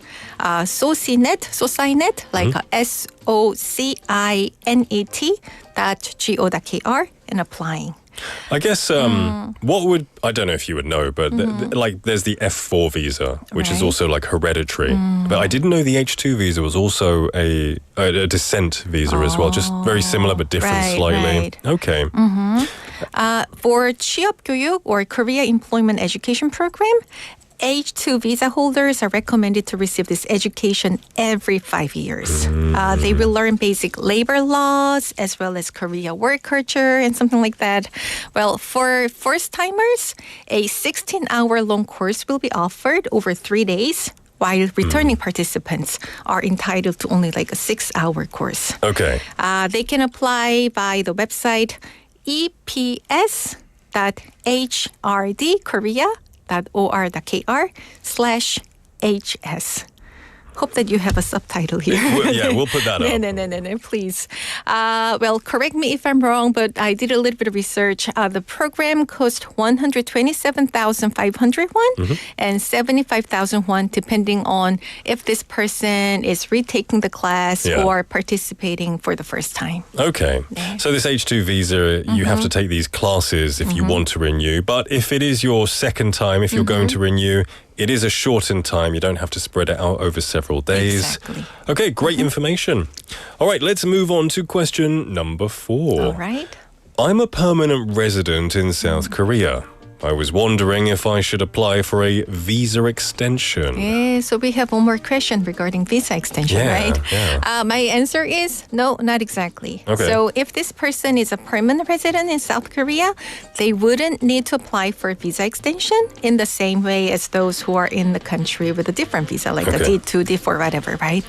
like SOCINET.go.kr and applying. I guess what would, I don't know if you would know, but like there's the F4 visa, which is also like hereditary. But I didn't know the H2 visa was also a descent visa as well, just very similar but different slightly. Right. Okay. For 취업교육 or Korea Employment Education Program, H2 visa holders are recommended to receive this education every 5 years. They will learn basic labor laws as well as Korea work culture and something like that. Well, for first-timers, a 16-hour-long course will be offered over 3 days, while returning participants are entitled to only like a 6-hour course. Okay. They can apply by the website eps.or.kr/hs. Hope that you have a subtitle here. We'll put that up. No, please. Well, correct me if I'm wrong, but I did a little bit of research. The program cost 127,500 won and 75,000 won, depending on if this person is retaking the class or participating for the first time. Okay. So this H2 visa, you have to take these classes if you want to renew. But if it is your second time, if you're going to renew, it is a shortened time. You don't have to spread it out over several days. Exactly. Okay, great information. All right, let's move on to question number 4. All right. I'm a permanent resident in South Korea. I was wondering if I should apply for a visa extension. Yeah, so we have one more question regarding visa extension, right? Yeah. My answer is no, not exactly. Okay. So if this person is a permanent resident in South Korea, they wouldn't need to apply for a visa extension in the same way as those who are in the country with a different visa, like a D2, D4, whatever, right?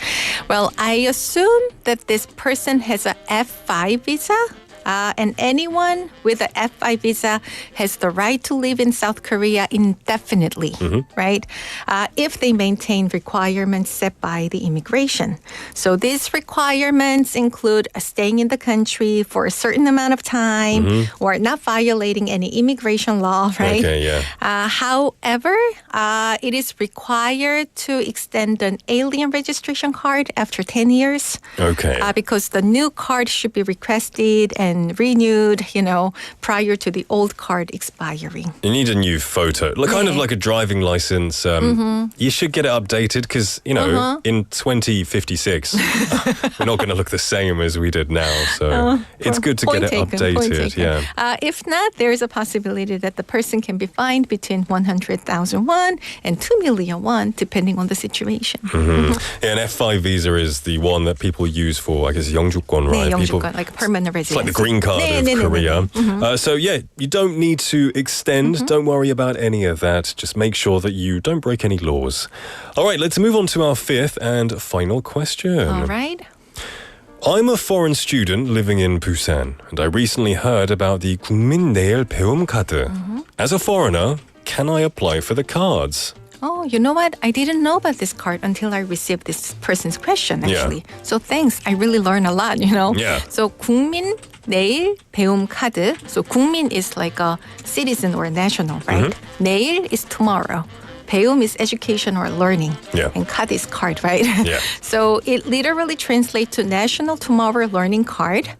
Well, I assume that this person has a F5 visa. And anyone with an F5 visa has the right to live in South Korea indefinitely, right? If they maintain requirements set by the immigration. So these requirements include staying in the country for a certain amount of time or not violating any immigration law, right? Okay, yeah. However, it is required to extend an alien registration card after 10 years. Okay. Because the new card should be requested and renewed, prior to the old card expiring. You need a new photo, kind of like a driving license. You should get it updated because, in 2056, we're not going to look the same as we did now. So it's good to get it updated. Yeah. If not, there is a possibility that the person can be fined between 100,000 won and 2 million won, depending on the situation. Yeah, an F5 visa is the one that people use for, I guess, 영주권, right? 네, People, 영주권, like permanent residence. it's like the green card of Korea. So yeah, you don't need to extend. Don't worry about any of that. Just make sure that you don't break any laws. All right, let's move on to our 5th and final question. All right. I'm a foreign student living in Busan, and I recently heard about the 국민 내일 배움 카드. As a foreigner, can I apply for the cards? Oh, you know what? I didn't know about this card until I received this person's question, actually. Yeah. So thanks. I really learned a lot, Yeah. So 국민 내일 배움 카드. So 국민 is like a citizen or a national, right? 내일 is tomorrow. 배움 is education or learning. Yeah. And 카드 is card, right? Yeah. So it literally translates to National Tomorrow Learning Card.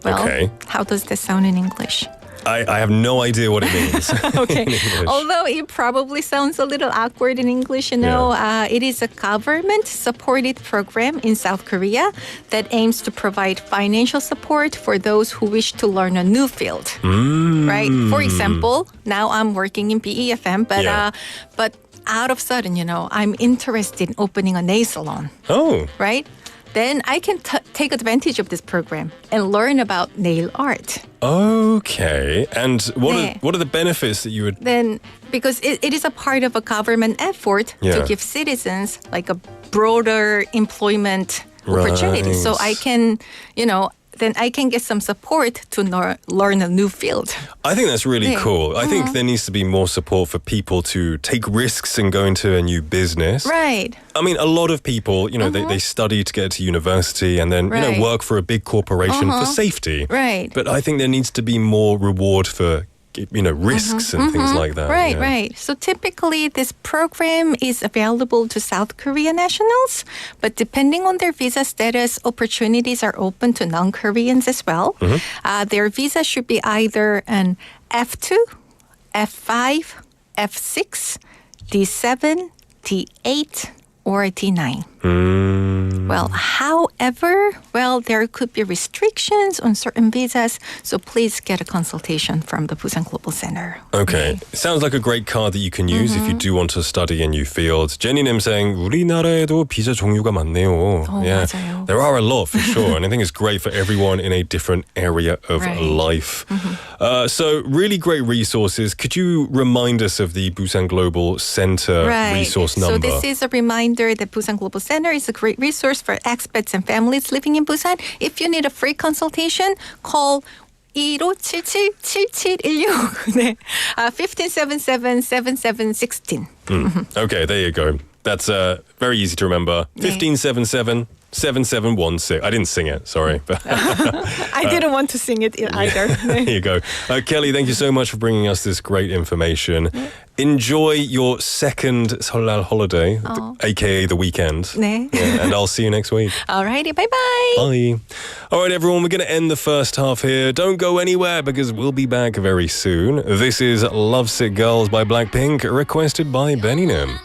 Well, Okay. how does that sound in English? I have no idea what it means. Okay. in English. Although it probably sounds a little awkward in English, it is a government-supported program in South Korea that aims to provide financial support for those who wish to learn a new field. Right? For example, now I'm working in BEFM, but out of sudden, I'm interested in opening a nail salon. Oh. Right? Then I can take advantage of this program and learn about nail art. Okay. And what are the benefits that you would... Then, because it is a part of a government effort to give citizens like a broader employment opportunity. So I can, then I can get some support to learn a new field. I think that's really cool. I think there needs to be more support for people to take risks and go into a new business. Right. I mean, a lot of people, they study to get to university and then, work for a big corporation for safety. Right. But I think there needs to be more reward for risks and things like that. Right, right. So typically this program is available to South Korea nationals, but depending on their visa status, opportunities are open to non-Koreans as well. Their visa should be either an F2, F5, F6, D7, D8, or D9. Well, however, there could be restrictions on certain visas, so please get a consultation from the Busan Global Center. Okay. Sounds like a great card that you can use if you do want to study a new field. Jenny님 saying, 우리나라에도 비자 종류가 많네요. 맞아요. There are a lot for sure, and I think it's great for everyone in a different area of life. So really great resources. Could you remind us of the Busan Global Center resource number? So this is a reminder that Busan Global Center is a great resource for expats and families living in Busan. If you need a free consultation, call 1577-7716. 네. 1577-7716. Okay, there you go. That's very easy to remember. 1577-7716. I didn't sing it, sorry. I didn't want to sing it either. There you go. Kelly, thank you so much for bringing us this great information. Enjoy your second 설날 holiday, aka the weekend. 네. And I'll see you next week. Alrighty, bye-bye. Bye. All right, everyone, we're going to end the first half here. Don't go anywhere because we'll be back very soon. This is Lovesick Girls by Blackpink, requested by Benny Nim.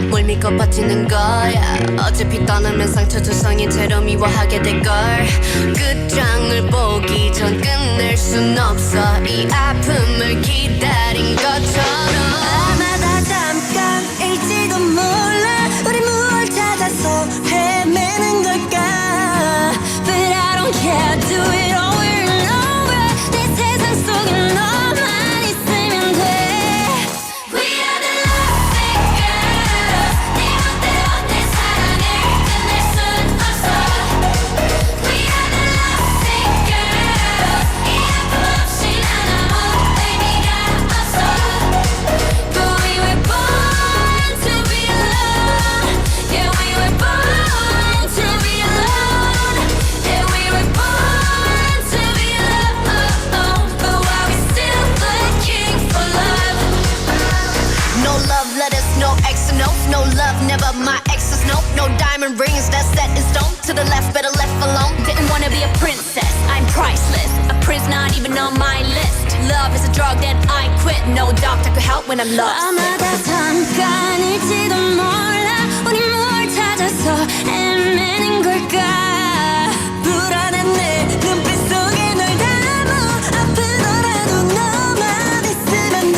뭘 믿고 버티는 거야 어차피 떠나면 상처 조성이 채로 미워하게 될걸 끝장을 보기 전 끝낼 순 없어 이 아픔을 기다린 것처럼 아마 다 잠깐일지도 몰라 우리 무얼 찾아서 헤매는 걸까 But I don't care do it over and over 내 세상 속에 너만 있으면 돼 No love, never my exes, no diamond rings that's set in stone. To the left, better left alone. Didn't wanna be a princess, I'm priceless. A prince not even on my list. Love is a drug that I quit. No doctor could help when I'm lost. 아마 다 잠깐일지도 몰라. 우리 뭘 찾아서 헤매는 걸까? 불안한 내 눈빛 속에 널 담아. 아프더라도 너만 있으면 돼.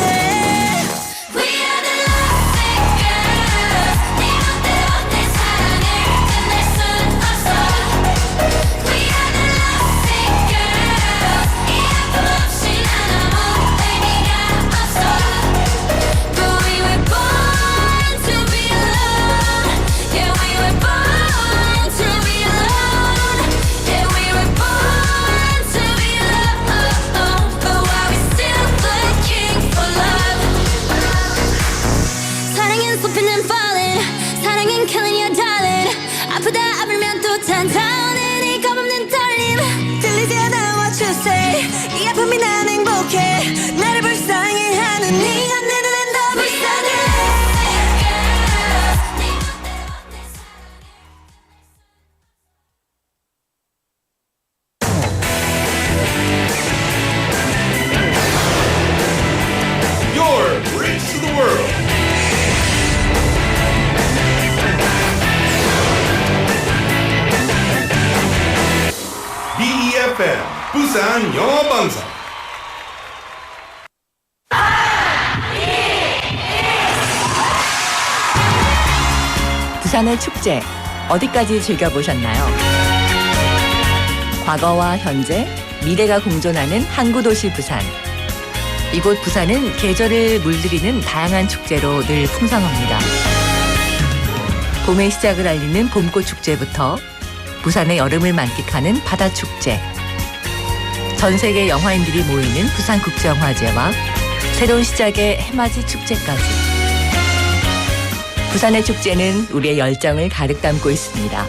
부산 영어방송 부산의 축제 어디까지 즐겨보셨나요? 과거와 현재, 미래가 공존하는 항구도시 부산. 이곳 부산은 계절을 물들이는 다양한 축제로 늘 풍성합니다. 봄의 시작을 알리는 봄꽃 축제부터 부산의 여름을 만끽하는 바다축제, 전 세계 영화인들이 모이는 부산국제영화제와 새로운 시작의 해맞이 축제까지. 부산의 축제는 우리의 열정을 가득 담고 있습니다.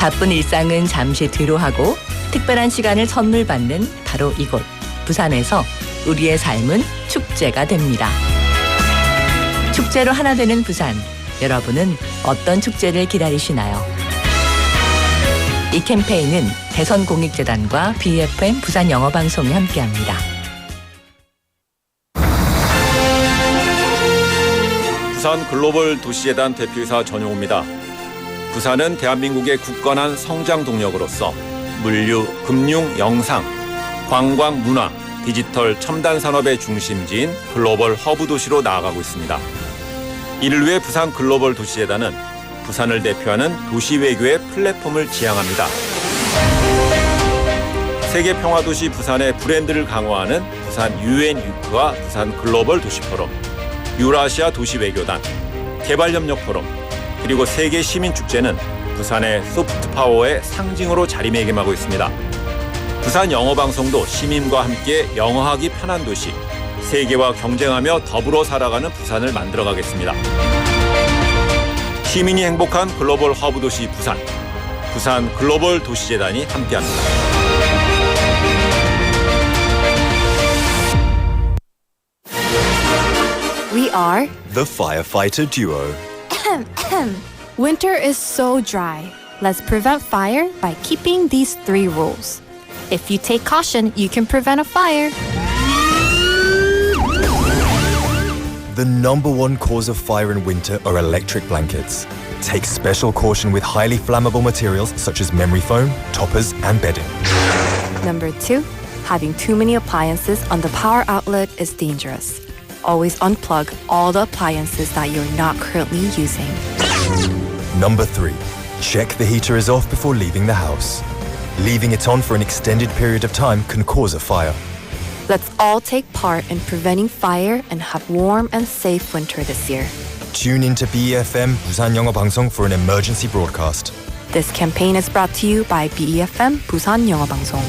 바쁜 일상은 잠시 뒤로 하고 특별한 시간을 선물 받는 바로 이곳 부산에서 우리의 삶은 축제가 됩니다. 축제로 하나 되는 부산, 여러분은 어떤 축제를 기다리시나요? 이 캠페인은 대선공익재단과 BFM 부산영어방송이 함께합니다. 부산 글로벌 도시재단 대표이사 전용호입니다. 부산은 대한민국의 굳건한 성장 동력으로서 물류, 금융, 영상, 관광, 문화, 디지털, 첨단 산업의 중심지인 글로벌 허브 도시로 나아가고 있습니다. 이를 위해 부산 글로벌 도시재단은 부산을 대표하는 도시 외교의 플랫폼을 지향합니다. 세계 평화도시 부산의 브랜드를 강화하는 부산 UN 유크와 부산 글로벌 도시 포럼, 유라시아 도시 외교단, 개발협력 포럼, 그리고 세계 시민축제는 부산의 소프트 파워의 상징으로 자리매김하고 있습니다. 부산 영어방송도 시민과 함께 영어하기 편한 도시, 세계와 경쟁하며 더불어 살아가는 부산을 만들어가겠습니다. 시민이 행복한 글로벌 허브 도시 부산, 부산 글로벌 도시재단이 함께합니다. We are the firefighter duo. Winter is so dry. Let's prevent fire by keeping these 3 rules. If you take caution, you can prevent a fire. The number one cause of fire in winter are electric blankets. Take special caution with highly flammable materials such as memory foam, toppers, and bedding. Number 2, having too many appliances on the power outlet is dangerous. Always unplug all the appliances that you're not currently using. Number 3, check the heater is off before leaving the house. Leaving it on for an extended period of time can cause a fire. Let's all take part in preventing fire and have warm and safe winter this year. Tune into BEFM 부산영어방송 for an emergency broadcast. This campaign is brought to you by BEFM 부산영어방송.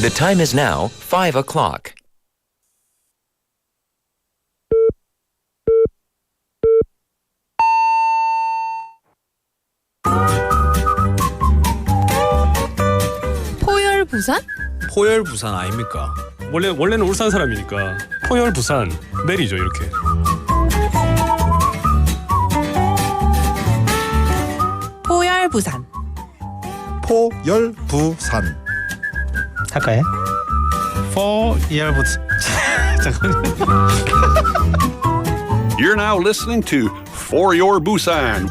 The time is now 5 o'clock. 포열 부산? 포열 부산 아닙니까? 원래는 울산 사람이니까 포열 부산 내리죠 이렇게. 포열 부산. 포열 부산. 할까요? 포열 부산. You're now listening to For Your Busan.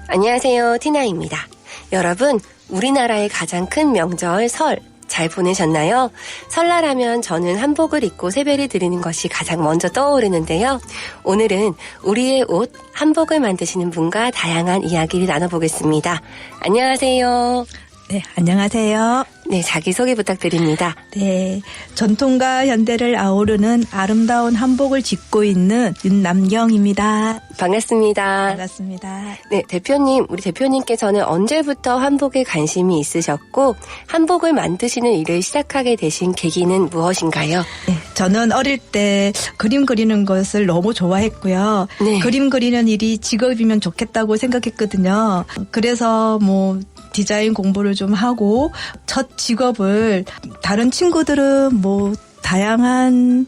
안녕하세요, 티나입니다. 여러분, 우리나라의 가장 큰 명절 설 잘 보내셨나요? 설날하면 저는 한복을 입고 세배를 드리는 것이 가장 먼저 떠오르는데요. 오늘은 우리의 옷, 한복을 만드시는 분과 다양한 이야기를 나눠보겠습니다. 안녕하세요. 네, 안녕하세요. 네, 자기소개 부탁드립니다. 네, 전통과 현대를 아우르는 아름다운 한복을 짓고 있는 윤남경입니다. 반갑습니다. 반갑습니다. 네, 우리 대표님께서는 언제부터 한복에 관심이 있으셨고 한복을 만드시는 일을 시작하게 되신 계기는 무엇인가요? 네, 저는 어릴 때 그림 그리는 것을 너무 좋아했고요. 네. 그림 그리는 일이 직업이면 좋겠다고 생각했거든요. 그래서 디자인 공부를 좀 하고 첫 직업을 다른 친구들은 다양한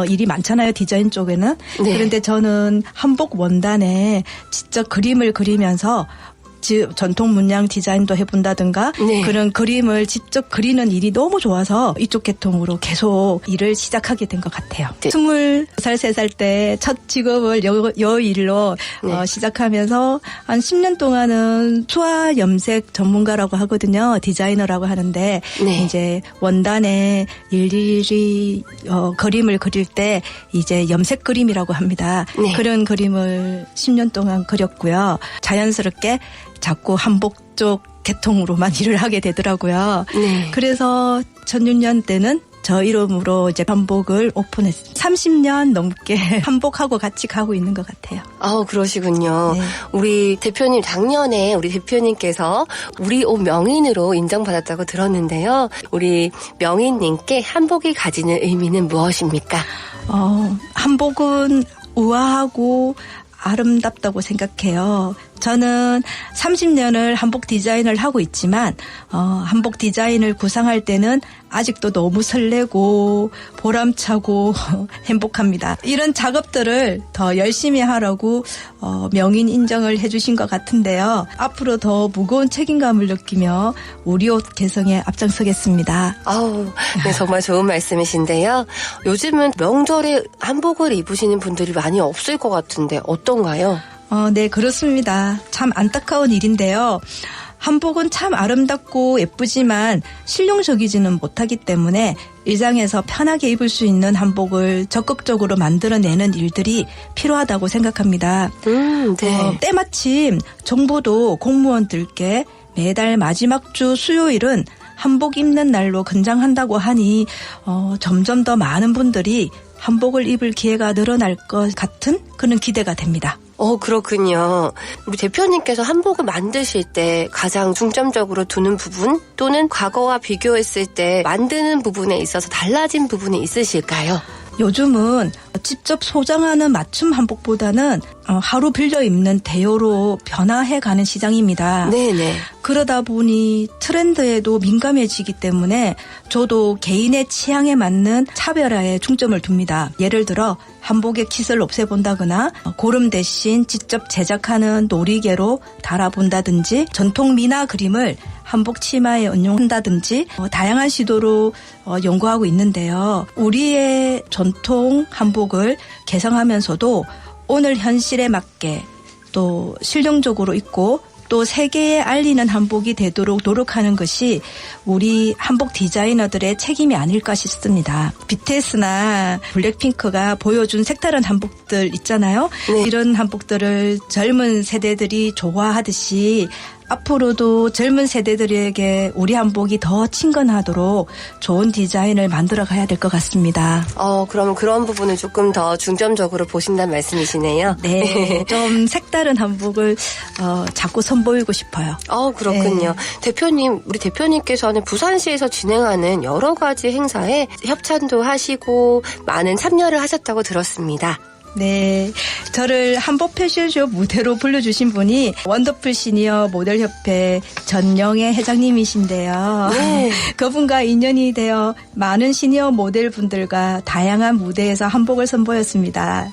일이 많잖아요. 디자인 쪽에는. 네. 그런데 저는 한복 원단에 직접 그림을 그리면서 전통 문양 디자인도 해본다든가 네. 그런 그림을 직접 그리는 일이 너무 좋아서 이쪽 계통으로 계속 일을 시작하게 된 것 같아요. 네. 20살, 3살 때 첫 직업을 여 일로 네. 시작하면서 한 10년 동안은 수화 염색 전문가라고 하거든요. 디자이너라고 하는데 네. 이제 원단에 일일이 그림을 그릴 때 이제 염색 그림이라고 합니다. 네. 그런 그림을 10년 동안 그렸고요. 자연스럽게 자꾸 한복 쪽 계통으로만 일을 하게 되더라고요. 네. 그래서 2006년 때는 저 이름으로 이제 한복을 오픈했어요. 30년 넘게 한복하고 같이 가고 있는 것 같아요. 그러시군요. 네. 우리 대표님 작년에 우리 대표님께서 우리 옷 명인으로 인정받았다고 들었는데요. 우리 명인님께 한복이 가지는 의미는 무엇입니까? 한복은 우아하고 아름답다고 생각해요. 저는 30년을 한복 디자인을 하고 있지만 한복 디자인을 구상할 때는 아직도 너무 설레고 보람차고 행복합니다. 이런 작업들을 더 열심히 하라고 명인 인정을 해주신 것 같은데요. 앞으로 더 무거운 책임감을 느끼며 우리 옷 개성에 앞장서겠습니다. 네, 정말 좋은 말씀이신데요. 요즘은 명절에 한복을 입으시는 분들이 많이 없을 것 같은데 어떤가요? 네, 그렇습니다. 참 안타까운 일인데요. 한복은 참 아름답고 예쁘지만 실용적이지는 못하기 때문에 일상에서 편하게 입을 수 있는 한복을 적극적으로 만들어내는 일들이 필요하다고 생각합니다. 네. 때마침 정부도 공무원들께 매달 마지막 주 수요일은 한복 입는 날로 권장한다고 하니 점점 더 많은 분들이 한복을 입을 기회가 늘어날 것 같은 그런 기대가 됩니다. 그렇군요. 우리 대표님께서 한복을 만드실 때 가장 중점적으로 두는 부분 또는 과거와 비교했을 때 만드는 부분에 있어서 달라진 부분이 있으실까요? 요즘은 직접 소장하는 맞춤 한복보다는 하루 빌려 입는 대여로 변화해가는 시장입니다. 네네. 그러다 보니 트렌드에도 민감해지기 때문에 저도 개인의 취향에 맞는 차별화에 중점을 둡니다. 예를 들어 한복의 깃을 없애본다거나 고름 대신 직접 제작하는 놀이개로 달아본다든지 전통 미나 그림을 한복 치마에 응용한다든지 다양한 시도로 연구하고 있는데요. 우리의 전통 한복을 개성하면서도 오늘 현실에 맞게 또 실용적으로 입고 또 세계에 알리는 한복이 되도록 노력하는 것이 우리 한복 디자이너들의 책임이 아닐까 싶습니다. BTS나 블랙핑크가 보여준 색다른 한복들 있잖아요. 네. 이런 한복들을 젊은 세대들이 좋아하듯이 앞으로도 젊은 세대들에게 우리 한복이 더 친근하도록 좋은 디자인을 만들어 가야 될 것 같습니다. 그럼 그런 부분을 조금 더 중점적으로 보신다는 말씀이시네요. 네, 좀 색다른 한복을 자꾸 선보이고 싶어요. 그렇군요. 네. 대표님, 우리 대표님께서는 부산시에서 진행하는 여러 가지 행사에 협찬도 하시고 많은 참여를 하셨다고 들었습니다. 네, 저를 한복 패션쇼 무대로 불러주신 분이 원더풀 시니어 모델협회 전영애 회장님이신데요. 네. 그분과 인연이 되어 많은 시니어 모델분들과 다양한 무대에서 한복을 선보였습니다.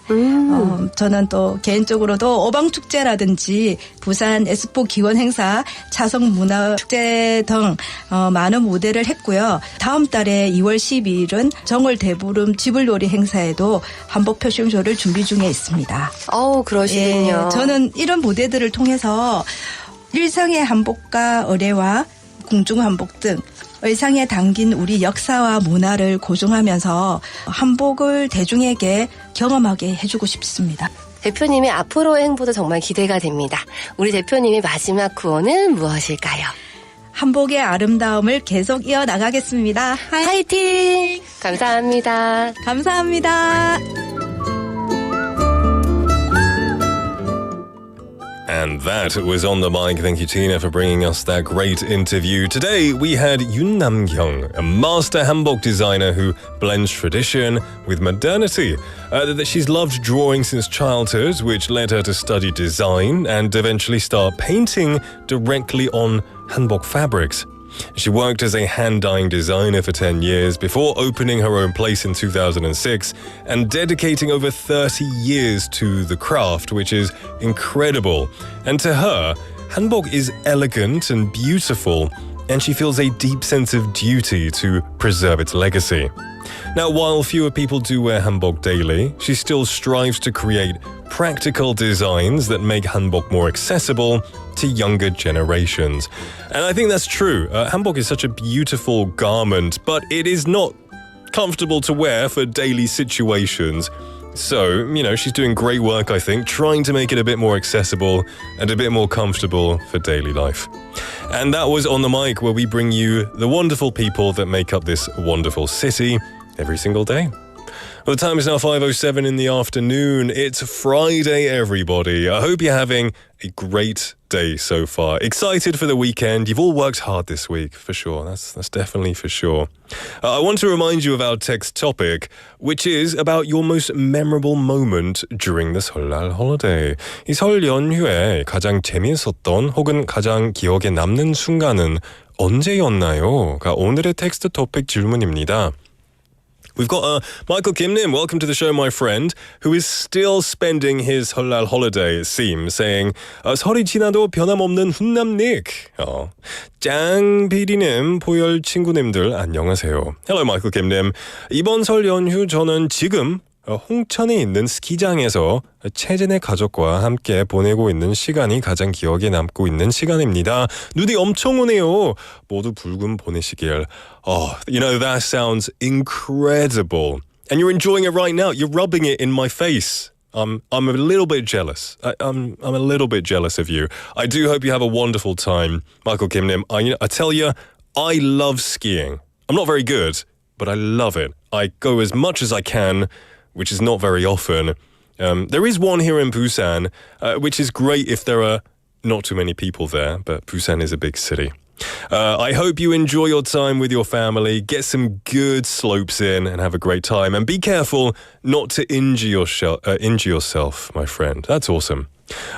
저는 또 개인적으로도 어방축제라든지 부산 엑스포 기원 행사, 차성문화축제 등 많은 무대를 했고요. 다음 달에 2월 12일은 정월 대보름 지불놀이 행사에도 한복 패션쇼를 준비 중에 있습니다. 그러시군요. 예, 저는 이런 무대들을 통해서 일상의 한복과 의례와 궁중 한복 등 의상에 담긴 우리 역사와 문화를 고증하면서 한복을 대중에게 경험하게 해주고 싶습니다. 대표님의 앞으로의 행보도 정말 기대가 됩니다. 우리 대표님의 마지막 구호는 무엇일까요? 한복의 아름다움을 계속 이어나가겠습니다. 화이팅! 감사합니다. 감사합니다. And that was On the Mic. Thank you, Tina, for bringing us that great interview. Today, we had Yoon Nam-kyung, a master hanbok designer who blends tradition with modernity. She's loved drawing since childhood, which led her to study design and eventually start painting directly on hanbok fabrics. She worked as a hand-dyeing designer for 10 years before opening her own place in 2006 and dedicating over 30 years to the craft, which is incredible. And to her, hanbok is elegant and beautiful, and she feels a deep sense of duty to preserve its legacy. Now, while fewer people do wear hanbok daily, she still strives to create practical designs that make hanbok more accessible to younger generations. And I think that's true. Hanbok is such a beautiful garment, but it is not comfortable to wear for daily situations. So, she's doing great work, I think, trying to make it a bit more accessible and a bit more comfortable for daily life. And that was On the Mic, where we bring you the wonderful people that make up this wonderful city every single day. Well, the time is now 5:07 in the afternoon. It's Friday, everybody. I hope you're having a great day so far. Excited for the weekend. You've all worked hard this week, for sure. That's definitely for sure. I want to remind you of our text topic, which is about your most memorable moment during the 설날 holiday. 이 설 연휴에 가장 재미있었던 혹은 가장 기억에 남는 순간은 언제였나요?가 오늘의 텍스트 토픽 질문입니다. We've got Michael Kim-nim, welcome to the show, my friend, who is still spending his 설날 holiday, it seems, saying, 설이 지나도 변함없는 훈남닉. 짱 PD님, 포열 친구님들, 안녕하세요. Hello, Michael Kim-nim. 이번 설 연휴 저는 지금 홍천에 있는 스키장에서 최진의 가족과 함께 보내고 있는 시간이 가장 기억에 남고 있는 시간입니다. 눈이 엄청 오네요. 모두 불금 보내시길. That sounds incredible. And you're enjoying it right now. You're rubbing it in my face. I'm a little bit jealous. I'm a little bit jealous of you. I do hope you have a wonderful time, Michael Kim-nim. I tell you, I love skiing. I'm not very good, but I love it. I go as much as I can, which is not very often. There is one here in Busan, which is great if there are not too many people there, but Busan is a big city. I hope you enjoy your time with your family, get some good slopes in and have a great time, and be careful not to injure yourself, my friend. That's awesome.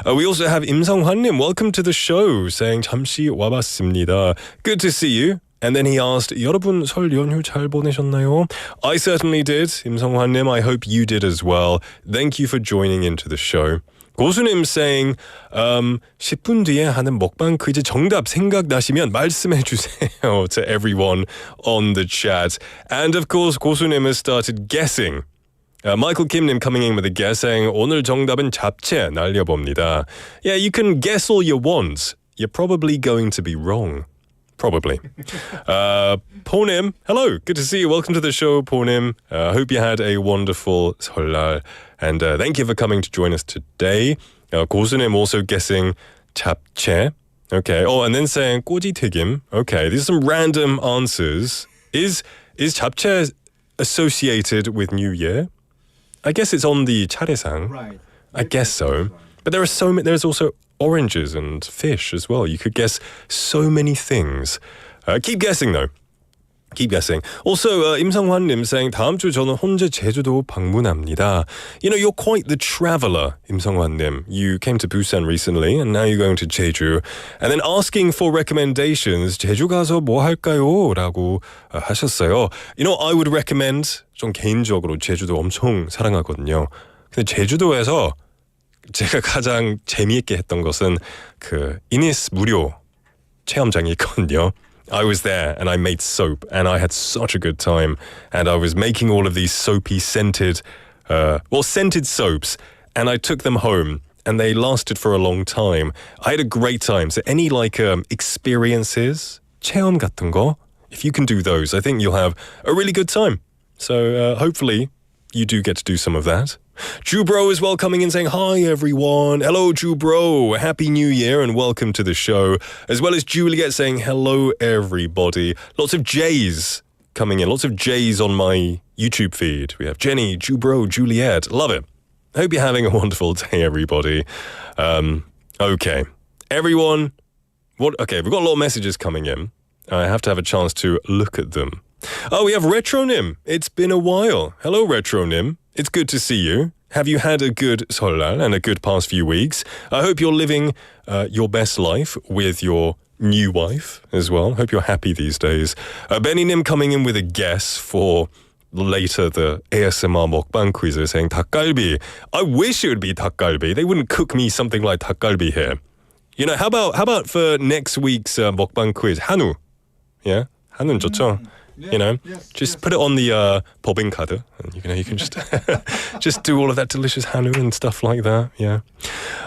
We also have Im Sung-hwan-nim, welcome to the show, saying 잠시 와봤습니다. Good to see you. And then he asked, 여러분 설 연휴 잘 보내셨나요? I certainly did. 임성환님, I hope you did as well. Thank you for joining into the show. 고수님 saying, 10분 뒤에 하는 먹방 퀴즈 정답 생각나시면 말씀해 주세요 to everyone on the chat. And of course, 고수님 has started guessing. Michael Kim-nim coming in with a guess saying, 오늘 정답은 잡채 날려봅니다. Yeah, you can guess all you want. You're probably going to be wrong. Probably. Ponim, hello. Good to see you. Welcome to the show, Ponim. Hope you had a wonderful 설날. And thank you for coming to join us today. 고수님 also guessing 잡채. Okay. Oh, and then saying 꼬지튀김. Okay. These are some random answers. Is 잡채 associated with New Year? I guess it's on the 차례상. Right. I guess so. But there are so many. There's also oranges and fish as well. You could guess so many things. Keep guessing though. Keep guessing. Also, Im Sung-hwan-nim saying 다음 주 저는 혼자 제주도 방문합니다. You're quite the traveler, Im Sung-hwan-nim. You came to Busan recently and now you're going to Jeju. And then asking for recommendations. 제주 가서 뭐 할까요? 라고 하셨어요. I would recommend, 좀 개인적으로 제주도 엄청 사랑하거든요. 근데 제주도에서 제가 가장 재미있게 했던 것은 그 이니스 무료 체험장이 있거든요. I was there and I made soap and I had such a good time and I was making all of these soapy scented soaps and I took them home and they lasted for a long time. I had a great time. So any experiences, 체험 같은 거, if you can do those, I think you'll have a really good time. So hopefully you do get to do some of that. Jubro as well coming in saying, hi everyone. Hello Jubro. Happy New Year and welcome to the show. As well as Juliet saying, hello everybody. Lots of J's coming in. Lots of J's on my YouTube feed. We have Jenny, Jubro, Juliet. Love it. Hope you're having a wonderful day, everybody. Okay. Everyone. Okay, we've got a lot of messages coming in. I have to have a chance to look at them. Oh, we have Retronym. It's been a while. Hello, Retronym. It's good to see you. Have you had a good 설날 and a good past few weeks? I hope you're living your best life with your new wife as well. Hope you're happy these days. Benny Nim coming in with a guess for later the ASMR 먹방 quiz saying 닭갈비. I wish it would be 닭갈비. They wouldn't cook me something like 닭갈비 here. You know, how about for next week's 먹방 quiz, 한우? Yeah? 한우는 좋죠? You know, just put it on the 법인카드, and you can just just do all of that delicious 한우 and stuff like that. Yeah.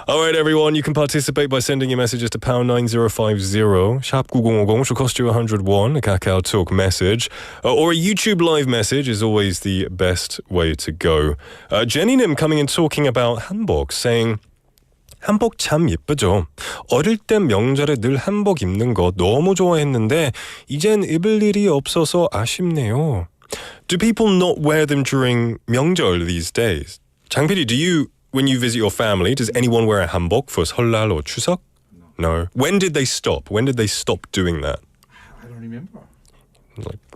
All right, everyone, you can participate by sending your messages to pound 9050 샵 9050, which will cost you 101. A Kakao Talk message or a YouTube live message is always the best way to go. Jenny Nim coming and talking about 한복, saying. 한복 참 예쁘죠. 어릴 땐 명절에 늘 한복 입는 거 너무 좋아했는데 이젠 입을 일이 없어서 아쉽네요. Do people not wear them during 명절 these days? 장PD, do you, when you visit your family, does anyone wear a 한복 for 설날 or 추석? No. When did they stop? When did they stop doing that? I don't remember.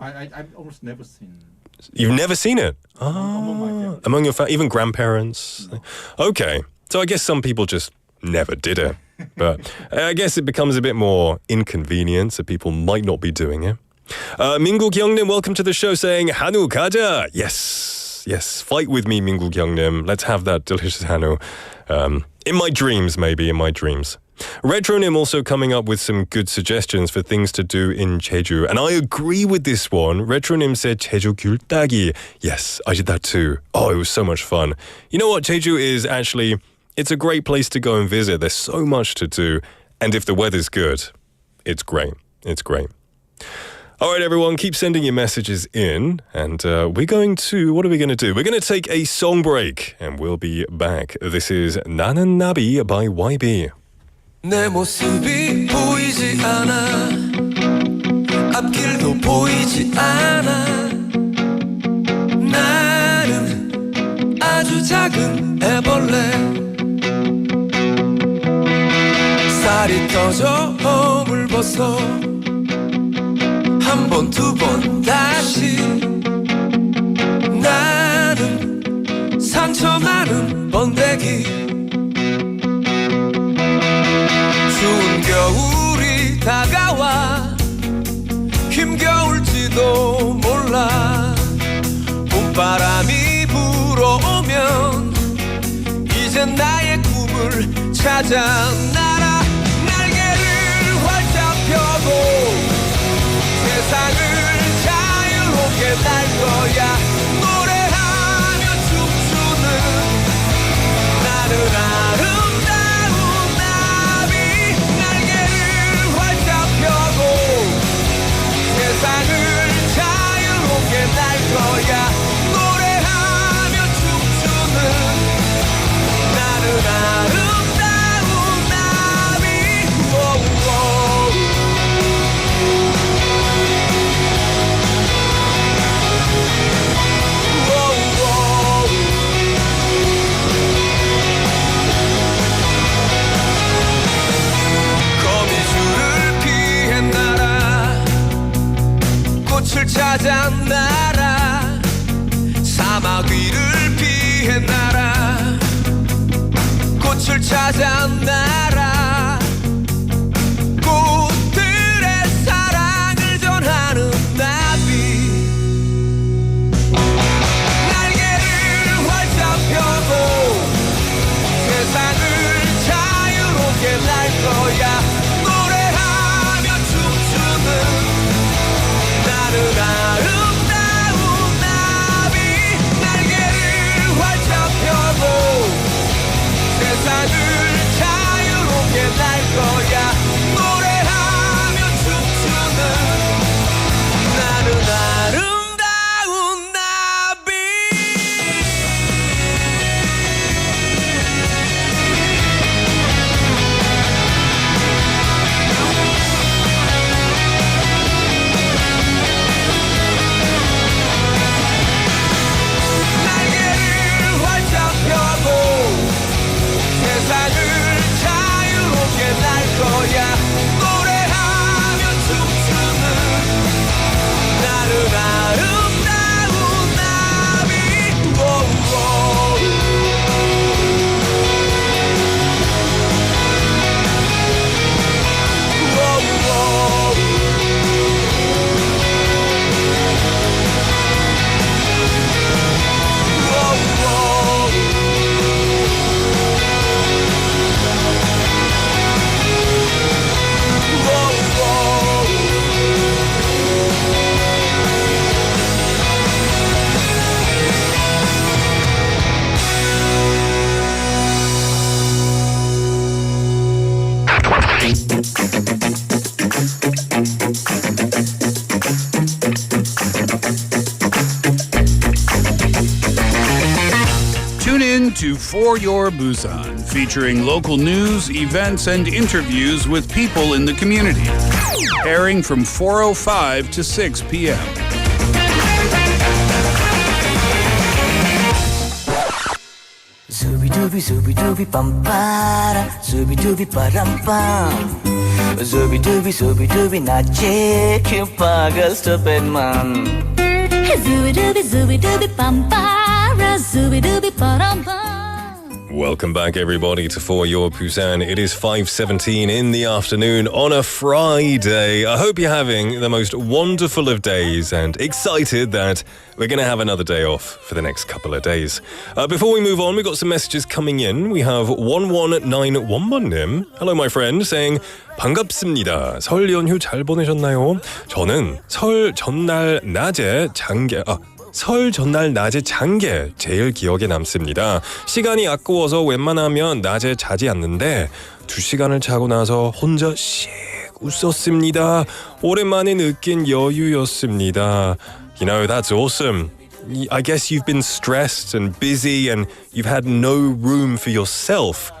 I've almost never seen. You've never seen it? Among your even grandparents? No. Okay. So I guess some people just never did it. But I guess it becomes a bit more inconvenient, so people might not be doing it. Mingu Kyungnim, welcome to the show, saying 한우 가자. Yes, fight with me, Mingu Kyungnim. Let's have that delicious 한우. In my dreams, maybe, in my dreams. Retronym also coming up with some good suggestions for things to do in Jeju. And I agree with this one. Retronym said Jeju 귤따기. Yes, I did that too. Oh, it was so much fun. You know what? Jeju is actually, it's a great place to go and visit. There's so much to do. And if the weather's good, it's great. It's great. All right, everyone, keep sending your messages in. And we're going to, what are we going to do? We're going to take a song break and we'll be back. This is 나는 나비 by YB. 내 모습이 보이지 않아 앞길도 보이지 않아 나는 아주 작은 애벌레 살이 떠져 허물 벗어 한 번 두 번 다시 나는 상처 많은 번데기 추운 겨울이 다가와 힘겨울지도 몰라 봄바람이 불어오면 이젠 나의 꿈을 찾아 날아 날개를 활짝 펴고 세상을 자유롭게 날 거야 노래하며 춤추는 나는 아름다운 나비 날개를 활짝 펴고 세상을 자유롭게 날 거야 노래하며 춤추는 나는 아름다운 나비 거미줄을 피해 날아 꽃을 찾아 날아 사막 위를 피해 날아 꽃을 찾아 날아 꽃들의 사랑을 전하는 나비 날개를 활짝 펴고 세상을 자유롭게 날 거야 노래하며 춤추는 나는 아름다운 나비 날개를 활짝 펴고 세상을 자유롭게 For Your Busan, featuring local news, events, and interviews with people in the community. Airing from 4:05 to 6 p.m. Zooby-dooby, zooby-dooby, bum-ba-da, zooby-dooby, ba-dum-bum. Zooby-dooby, zooby-dooby, 낮에 큐파가 stupid man. Zooby-dooby, zooby-dooby, bum-ba-da, zooby-dooby, ba-dum-bum. Welcome back, everybody, to For Your Busan. It is 5:17 in the afternoon on a Friday. I hope you're having the most wonderful of days and excited that we're going to have another day off for the next couple of days. Before we move on, we've got some messages coming in. We have 1191번님. Hello, my friend, saying 반갑습니다. 설 연휴 잘 보내셨나요? 저는 설 전날 낮에 장게 제일 기억에 남습니다. 시간이 아까워서 웬만하면 낮에 자지 않는데 2시간을 자고 나서 혼자 씩 웃었습니다. 오랜만에 느낀 여유였습니다. You know, that's awesome. I guess you've been stressed and busy and you've had no room for yourself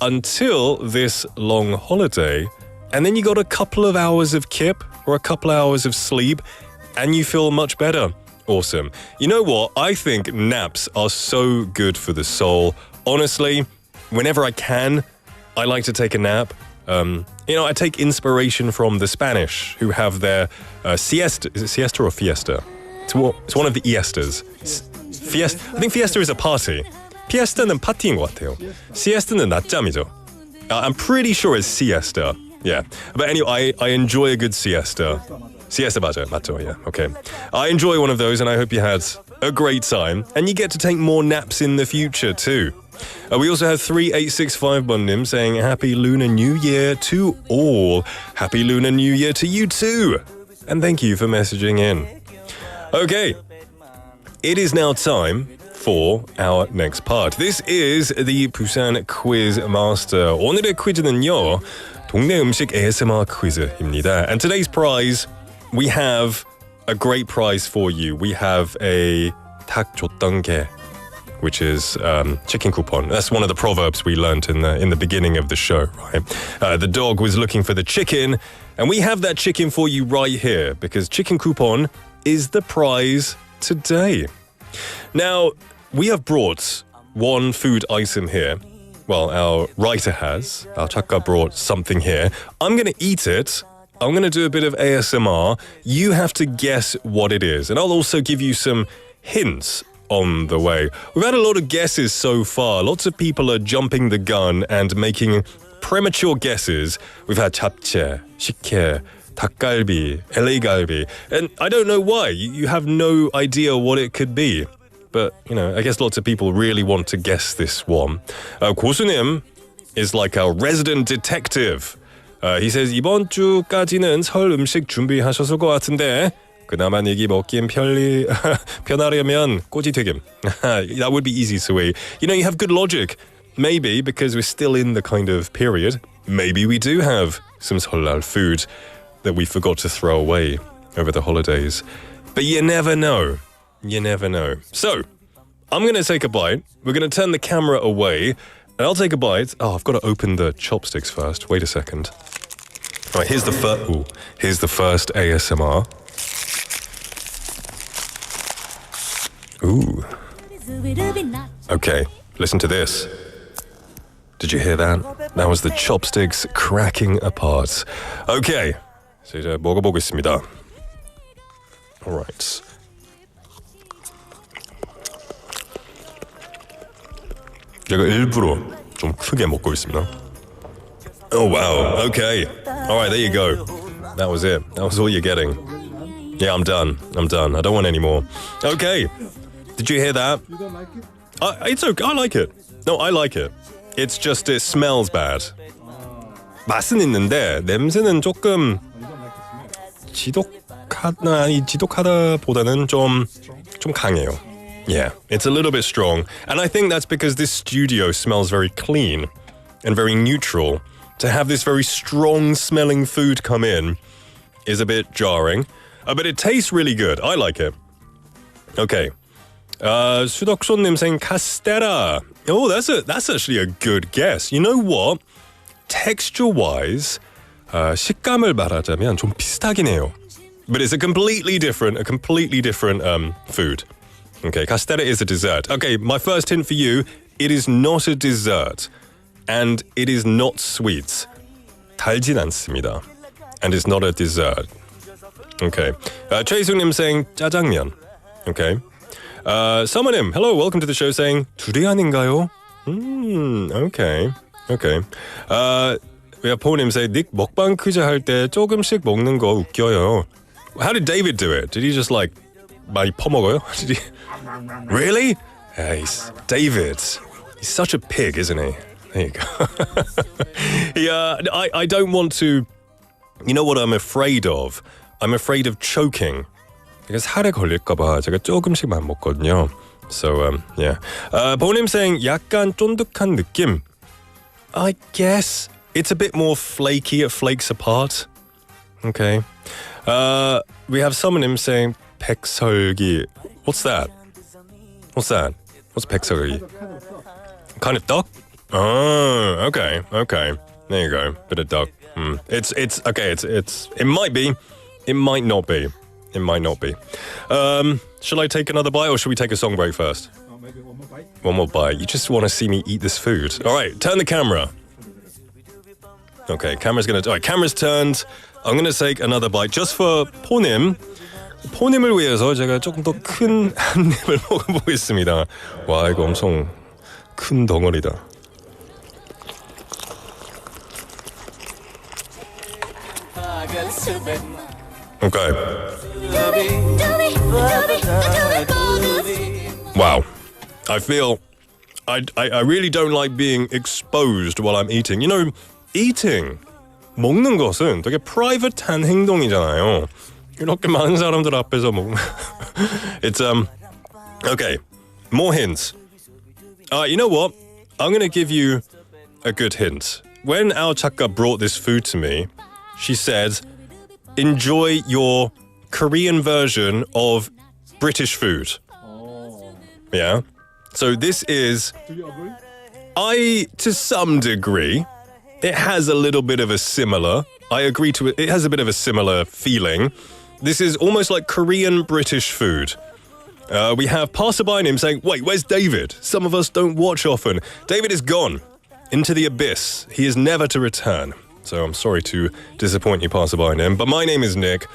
until this long holiday. And then you got a couple of hours of kip or a couple of hours of sleep and you feel much better. Awesome. You know what? I think naps are so good for the soul. Honestly, whenever I can, I like to take a nap. I take inspiration from the Spanish, who have their siesta. Is it siesta or fiesta? It's one of the iestas. Fiesta. I think fiesta is a party. Fiesta는 파티인 것 같아요. Siesta는 낮잠이죠. I'm pretty sure it's siesta. Yeah. But anyway, I enjoy a good siesta. Siesta 맞죠, yeah, okay. I enjoy one of those and I hope you had a great time. And you get to take more naps in the future too. We also have 3865번님 saying Happy Lunar New Year to all. Happy Lunar New Year to you too. And thank you for messaging in. Okay, it is now time for our next part. This is the Busan Quiz Master. 오늘의 퀴즈는요, 동네음식 ASMR 퀴즈입니다. And today's prize, we have a great prize for you. We have a 닭 줬던 게, which is chicken coupon. That's one of the proverbs we learnt in the beginning of the show, right? The dog was looking for the chicken, and we have that chicken for you right here because chicken coupon is the prize today. Now, we have brought one food item here. Well, our writer has. Our 작가 brought something here. I'm going to eat it. I'm going to do a bit of ASMR. You have to guess what it is. And I'll also give you some hints on the way. We've had a lot of guesses so far. Lots of people are jumping the gun and making premature guesses. We've had 잡채, 식혜, 닭갈비, LA 갈비. And I don't know why. You have no idea what it could be. But, I guess lots of people really want to guess this one. 고수님 is like our resident detective. He says, 이번 주까지는 설 음식 준비하셨을 것 같은데 그나마 이기 먹긴 편하려면 꼬지튀김. That would be easy to eat. You have good logic. Maybe because we're still in the kind of period, maybe we do have some 설날 food that we forgot to throw away over the holidays. But you never know. You never know. So, I'm going to take a bite. We're going to turn the camera away. And I'll take a bite. Oh, I've got to open the chopsticks first. Wait a second. All right, here's the first ASMR. Ooh. Okay, listen to this. Did you hear that? That was the chopsticks cracking apart. Okay, so 이제 먹어보겠습니다. All right. 제가 일부러 좀 크게 먹고 있습니다. Oh wow, okay. All right, there you go. That was it. That was all you're getting. Yeah, I'm done. I don't want any more. Okay. Did you hear that? You don't like it? It's okay. I like it. No, I like it. It's just it smells bad. 맛은 있는데 냄새는 조금 지독하다보다는 좀 강해요. Yeah, it's a little bit strong. And I think that's because this studio smells very clean and very neutral. To have this very strong smelling food come in is a bit jarring. But it tastes really good. I like it. Okay, 수덕손님 saying castera. Oh, that's actually a good guess. You know what? Texture-wise, 식감을 말하자면 좀 비슷하긴 해요. But it's a completely different food. Okay, castera is a dessert. Okay, my first hint for you, it is not a dessert. And it is not sweet. 달진 않습니다. And it's not a dessert. Okay. 최희숙님 saying 짜장면. Okay. Summonim, hello, welcome to the show saying 두리안인가요? Okay. Okay. We have Paul님 say 닉 먹방 퀴즈 할 때 조금씩 먹는 거 웃겨요. How did David do it? Did he just like 많이 퍼먹어요? Did he? Really? David. He's such a pig, isn't he? There you go. Yeah, I don't want to. You know what I'm afraid of? I'm afraid of choking. 제가 살에 걸릴까봐 제가 조금씩만 먹거든요. So yeah. 보님 saying 약간 쫀득한 느낌. I guess it's a bit more flaky. It flakes apart. Okay. We have someone saying 백설기. What's that? What's that? What's 백설기? Kind of duck? Oh, okay. There you go. Bit of duck. It's okay. It might be. It might not be. It might not be. Shall I take another bite or should we take a song break first? Maybe one more bite. One more bite. You just want to see me eat this food. All right, turn the camera. Okay, camera's turned. I'm gonna take another bite just for 포님. 포님을 위해서 제가 조금 더 큰 한 입을 먹어보겠습니다. 와, 이거 엄청 큰 덩어리다. Okay. Wow. I feel I really don't like being exposed while I'm eating. You know, eating, 먹는 것은 되게 private한 행동이잖아요. 이렇게 많은 사람들 앞에서 먹는. It's okay. More hints. You know what? I'm going to give you a good hint. When our 작가 brought this food to me, she said, enjoy your Korean version of British food. Yeah. So this is, Do you agree? to some degree, it has a little bit of a similar, I agree to it, it has a bit of a similar feeling. This is almost like Korean British food. We have passerby in him saying, wait, where's David? Some of us don't watch often. David is gone into the abyss. He is never to return. So I'm sorry to disappoint you, passerby in him. But my name is Nick.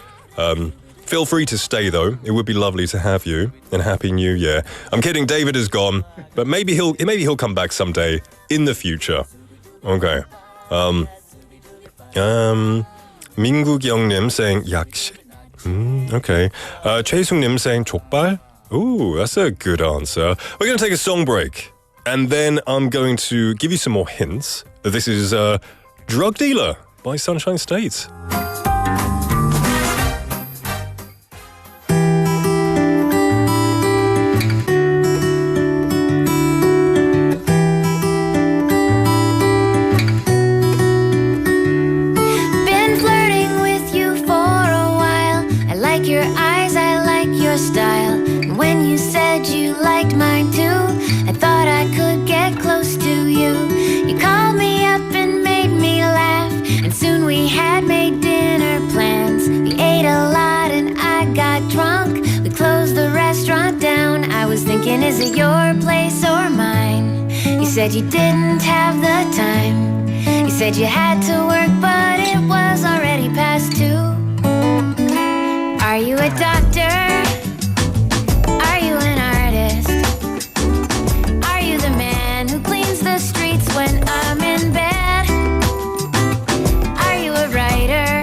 Feel free to stay, though. It would be lovely to have you. And Happy New Year. I'm kidding, David is gone. But maybe he'll come back someday in the future. Okay. 민국영님 saying 약식. Okay. 최승님 saying 족발. Ooh, that's a good answer. We're going to take a song break. And then I'm going to give you some more hints. This is Drug Dealer by Sunshine State. Been flirting with you for a while. I like your eyes, I like your style. And when you said you liked mine too, I thought I could get close to you. You called me up and made me laugh, and soon we had made dinner plans. We ate a lot and I got drunk. We closed the restaurant down. I was thinking, is it your place or mine? You said you didn't have the time. You said you had to work, but it was already past 2. Are you a doctor? Are you an artist? Are you the man who cleans the streets when I'm in bed? Are you a writer?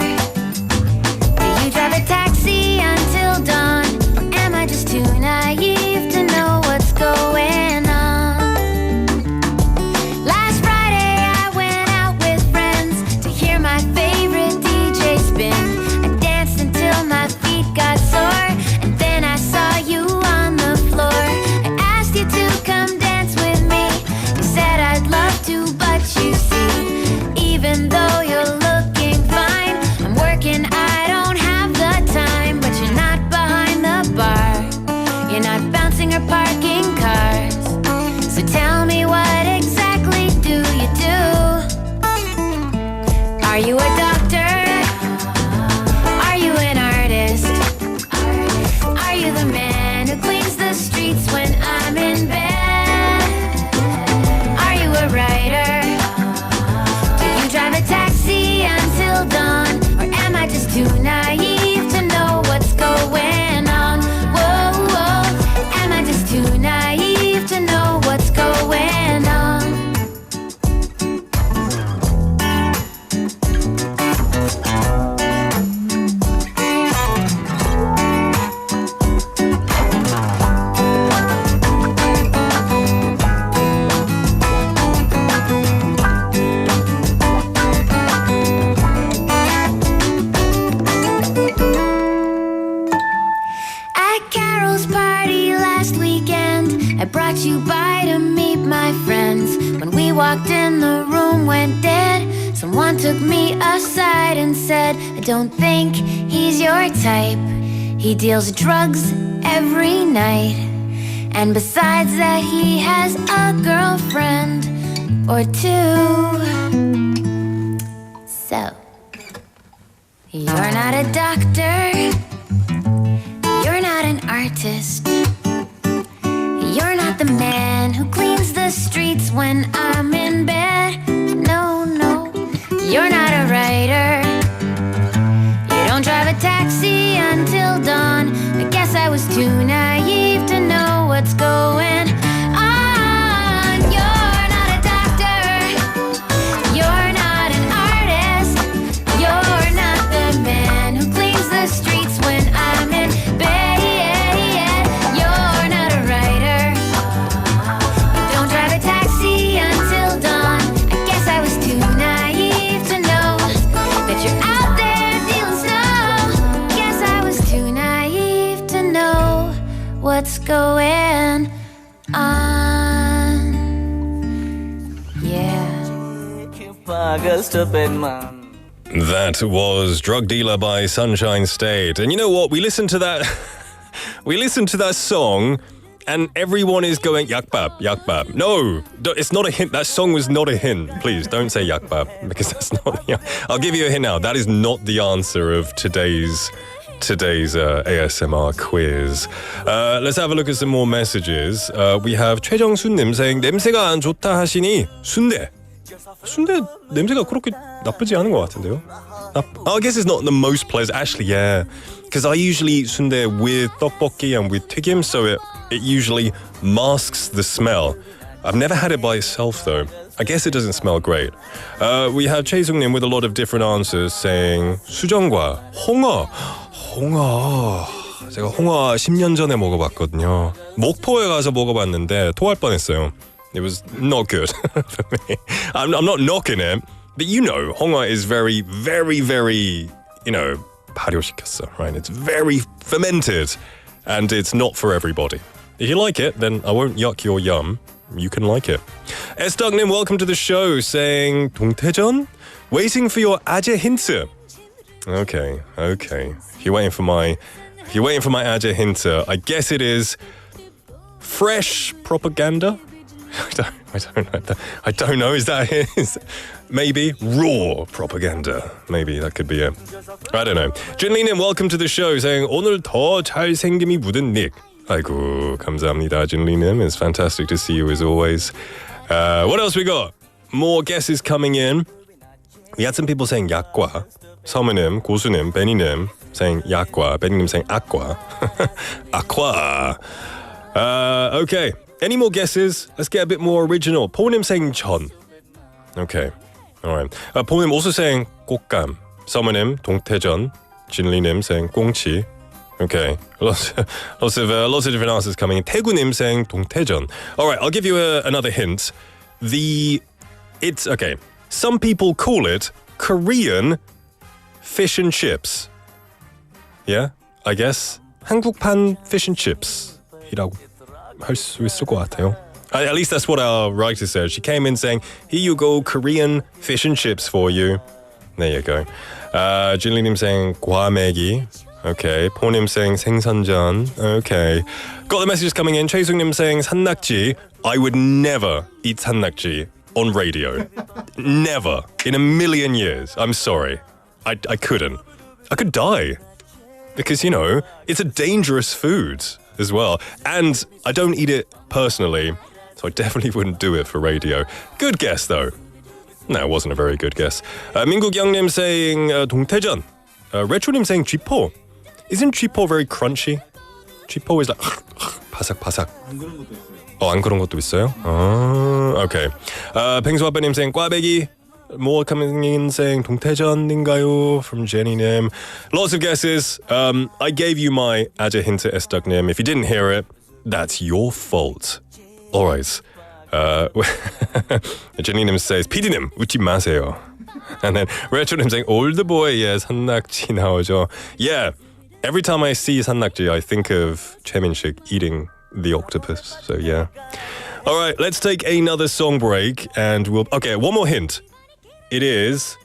Do you drive a taxi until dawn? Or am I just too naive to know what's going on? Last Friday I went out with friends to hear my favorite DJ spin. I danced until my feet got so Are you a doctor? Are you an artist? Are you the man who cleans the streets when I'm in bed? Are you a writer? Do you drive a taxi until dawn? Or am I just too naive to know what's going on? Whoa, whoa, am I just too naive to know what's going on? At Carol's party last weekend, I brought you by to meet my friends. When we walked in, the room went dead. Someone took me aside and said, I don't think he's your type. He deals drugs every night. And besides that, he has a girlfriend or two. So, you're not a doctor. You're not an artist. You're not the man who cleans the streets when I'm in bed. No, no, you're not a writer. You don't drive a taxi until dawn. I guess I was too naive to know what's going on. You're not a doctor. You're not an artist. You're not the man who cleans the streets when I'm in bed. You're not a writer. You don't drive a taxi until dawn. I guess I was too naive to know that you're out there dealing snow. Guess I was too naive to know what's going on. Yeah. Pagal stupid man. That was Drug Dealer by Sunshine State. And you know what? We listened to that we listened to that song and everyone is going yakbab, yakbab. No, it's not a hint. That song was not a hint. Please don't say yakbab because that's not the I'll give you a hint now. That is not the answer of today's ASMR quiz. Let's have a look at some more messages. We have 최정순님 saying 냄새가 안 좋다 하시니 순대 냄새가 그렇게 나쁘지 않은 것 같은데요. I guess it's not the most pleasant. Actually, yeah, because I usually eat 순대 with tteokbokki and with 튀김, so it usually masks the smell. I've never had it by itself though. I guess it doesn't smell great. We have 최승님 with a lot of different answers saying 수정과 홍어. 제가 홍어 10년 전에 먹어봤거든요. 목포에 가서 먹어봤는데 토할 뻔했어요. It was not good for me. I'm not knocking it, but you know, 홍어 is very, very, very, 발효시켰어, right? It's very fermented, and it's not for everybody. If you like it, then I won't yuck your yum. You can like it. Estagnim, welcome to the show, saying 동태전? Waiting for your 아재 힌트. Okay. If you're waiting for my 아재 힌트, I guess it is fresh propaganda. I don't know. Is that his? Maybe raw propaganda. Maybe that could be it. I don't know. Junlinim, welcome to the show. Saying 오늘 더 잘생김이 묻은 닉. 아이고 감사합니다, Junlinim. It's fantastic to see you as always. What else we got? More guesses coming in. We had some people saying 약과. 서무님, 고수님, 베니님 saying 약과. 베니님 saying aqua. aqua. Okay. Any more guesses? Let's get a bit more original. 포님 saying 전. Okay. All right. 포님 also saying 꽃감. 서무님 동태전. 진리님 saying 꽁치. Okay. Lots of different answers coming in. 태구님 saying 동태전. All right. I'll give you another hint. It's okay. Some people call it Korean fish and chips. Yeah. I guess 한국판 fish and chips. 이라고. 할 수 있을 것 같아요. At least that's what our writer said. She came in saying, here you go, Korean fish and chips for you. There you go. 진리님 saying 과메기. Okay. 포님 saying 생선전. Okay. Got the messages coming in. 최승님 saying 산낙지. I would never eat 산낙지. on radio. Never. In a million years. I'm sorry. I couldn't. I could die. Because, you know, it's a dangerous food as well. And I don't eat it personally, so I definitely wouldn't do it for radio. Good guess, though. No, it wasn't a very good guess. Mingguk Youngnim saying 동태전. Retro님 saying 쥐포. Isn't 쥐포 very crunchy? 쥐포 is like 바삭바삭. 안 그런 것도 있어요? Okay. 펭수 아빠님 saying 꽈배기. More coming in saying 동태전인가요? From Jenny-님. Lots of guesses. I gave you my 아재 힌트 애스덕님. If you didn't hear it, that's your fault. Alright. Jenny-님 says PD님 웃지 마세요. And then Retro님 saying 올드보이 yes 산낙지 나오죠. Yeah. Every time I see 산낙지, I think of 최민식 eating the octopus. So yeah. All right, let's take another song break, and we'll. Okay, one more hint. It is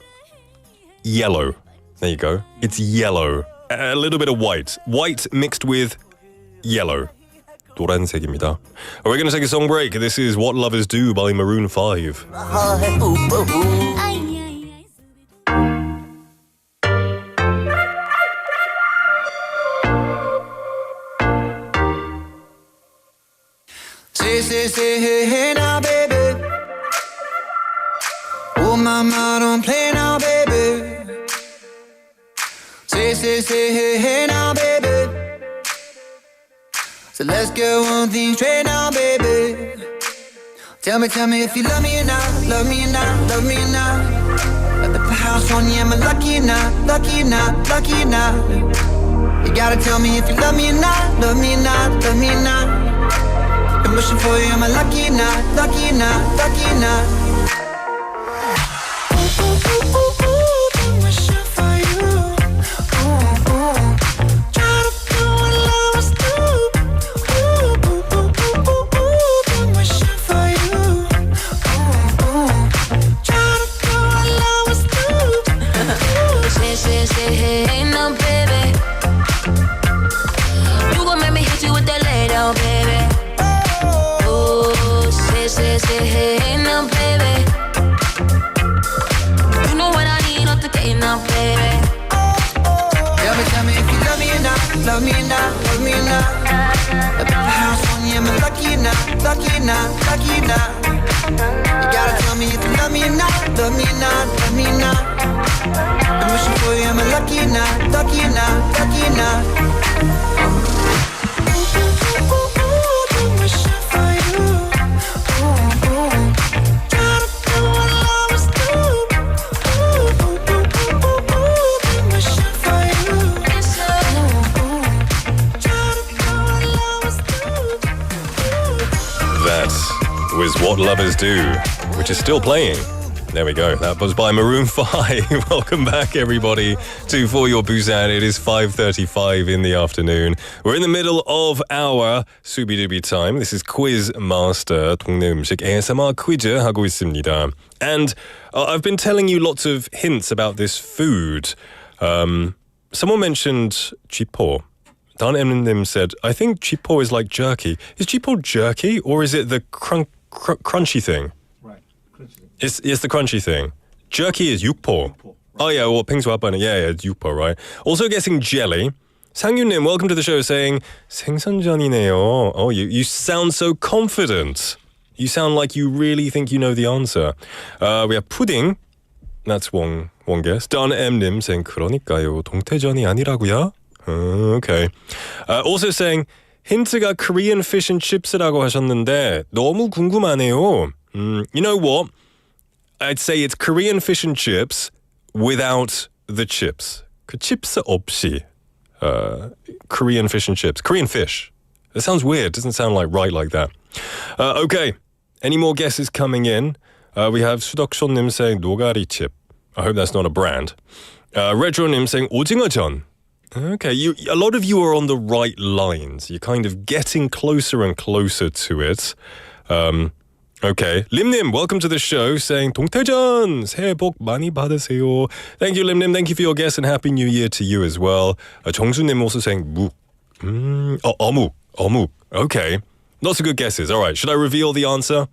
yellow. There you go. It's yellow. A little bit of white. White mixed with yellow. 노란색입니다. We're going to take a song break. This is What Lovers Do by Maroon 5. Say, hey, now, baby. Oh, mama, don't play now, baby. Say, hey, now, baby. So let's get one thing straight now, baby. Tell me if you love me or not, love me or not, love me or not. At the house on you, am I lucky or not, lucky or not, lucky or not? You gotta tell me if you love me or not, love me or not, love me or not. I'm wishing for you, am I lucky or not, lucky or not, lucky or not? Ooh, ooh, ooh, ooh, ooh, I'm wishing for you. Ooh, ooh. Try to do what lovers do. Ooh, ooh, ooh, ooh, ooh, ooh, I'm wishing for you. Ooh, ooh. Try to do what lovers do. Say, hey, no, baby. You gon' make me hit you with that lay down, baby. Say, hey, no, baby. You know what I need, not the game now, baby. Tell me if you love me or not, love me or not, love me or not. At the house on you, am I lucky or not, lucky or not, lucky or not? You gotta tell me if you love me or not, love me or not, love me or not. I'm wishing for you, am I lucky or not, lucky or not, lucky or not? Ooh, ooh, ooh, ooh, ooh, I'm wishing for you. Was What Lovers Do, which is still playing. There we go. That was by Maroon 5. Welcome back, everybody, to For Your Busan. It is 5:35 in the afternoon. We're in the middle of our Subi-dubi time. This is Quiz Master, 동네음식 ASMR퀴즈 하고 있습니다. And I've been telling you lots of hints about this food. Someone mentioned 쥐포. Dan Eminem said, I think 쥐포 is like jerky. Is 쥐포 jerky, or is it the crunchy thing? Right, crunchy. It's the crunchy thing. Jerky is 육포. Right. Oh yeah, well, 펭수 아빠는 yeah, it's 육포, right? Also guessing jelly. 상윤님, welcome to the show, saying 생선전이네요. Oh, you sound so confident. You sound like you really think you know the answer. We have pudding. That's one guess. Dan Eminem saying 그러니까요. 동태전이 아니라고요? Okay. Also saying 힌트가 Korean fish and chips라고 하셨는데 너무 궁금하네요. You know what? I'd say it's Korean fish and chips without the chips. 그 chips 없이 Korean fish and chips. Korean fish. It sounds weird. It doesn't sound right like that. Okay. Any more guesses coming in? We have 수덕쇼님 saying 노가리 chip. I hope that's not a brand. Retro님 saying 오징어전. Okay, a lot of you are on the right lines. You're kind of getting closer and closer to it. Okay, 림님, welcome to the show, saying 동태전, 새해 복 많이 받으세요. Thank you, 림님. Thank you for your guess and Happy New Year to you as well. 정수님 also saying 묵. 어묵. Okay, lots of good guesses. All right, should I reveal the answer?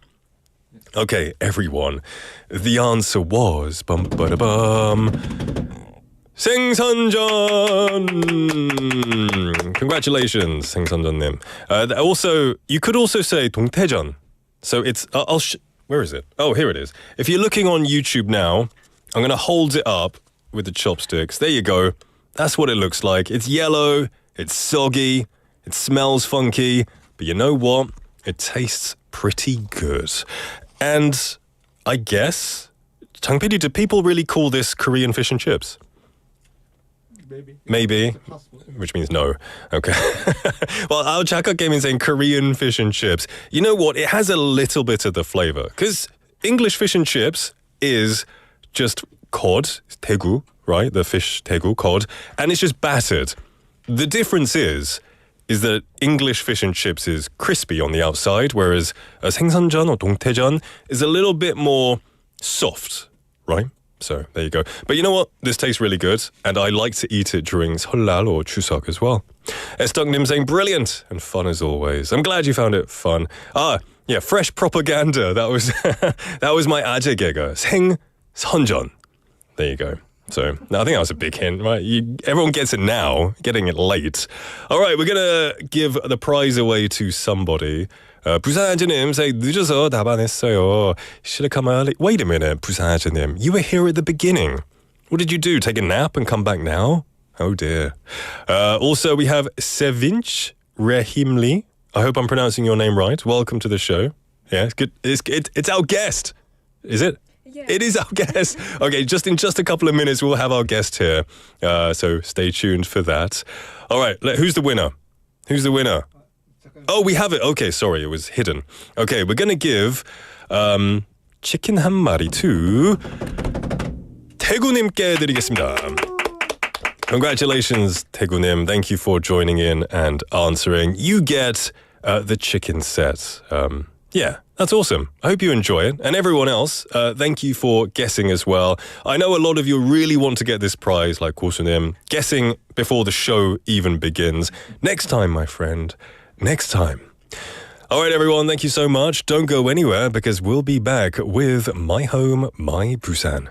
Yeah. Okay, everyone. The answer was 생선전. Congratulations, 생선전님. Also, you could also say 동태전. So it's where is it? Oh, here it is. If you're looking on YouTube now, I'm going to hold it up with the chopsticks. There you go. That's what it looks like. It's yellow, it's soggy, it smells funky, but you know what? It tastes pretty good. And I guess, 장PD, do people really call this Korean fish and chips? Maybe. Which means no. Okay. Well, our 작가 came in saying Korean fish and chips. You know what? It has a little bit of the flavor. Because English fish and chips is just cod, 대구, right? The fish 대구, cod. And it's just battered. The difference is that English fish and chips is crispy on the outside, whereas 생선전 or 동태전 is a little bit more soft, right? So there you go. But you know what? This tastes really good, and I like to eat it during 설날 or 추석 as well. Estuknim saying brilliant and fun as always. I'm glad you found it fun. Yeah, fresh propaganda. That was that was my 아재 개그. 생선전. There you go. So I think that was a big hint, right? Everyone gets it now, getting it late. All right, we're going to give the prize away to somebody. 부산아저님 say 늦어서 답 안 했어요. Wait a minute, 부산아저님. You were here at the beginning. What did you do? Take a nap and come back now? Oh dear. Also, we have Sevinch Rehimli. I hope I'm pronouncing your name right. Welcome to the show. Yeah, it's good. It's our guest. Is it? Yeah. It is our guest. Okay, in just a couple of minutes, we'll have our guest here. So stay tuned for that. All right, who's the winner? Who's the winner? Oh, we have it. Okay, sorry, it was hidden. Okay, we're going to give 치킨 한 마리 to 태구님께 드리겠습니다. Congratulations, 태구님. Thank you for joining in and answering. You get the chicken set. Yeah, that's awesome. I hope you enjoy it. And everyone else, thank you for guessing as well. I know a lot of you really want to get this prize, like 고수님, guessing before the show even begins. Next time, my friend. Next time. All right, everyone, thank you so much. Don't go anywhere because we'll be back with My Home, My Busan.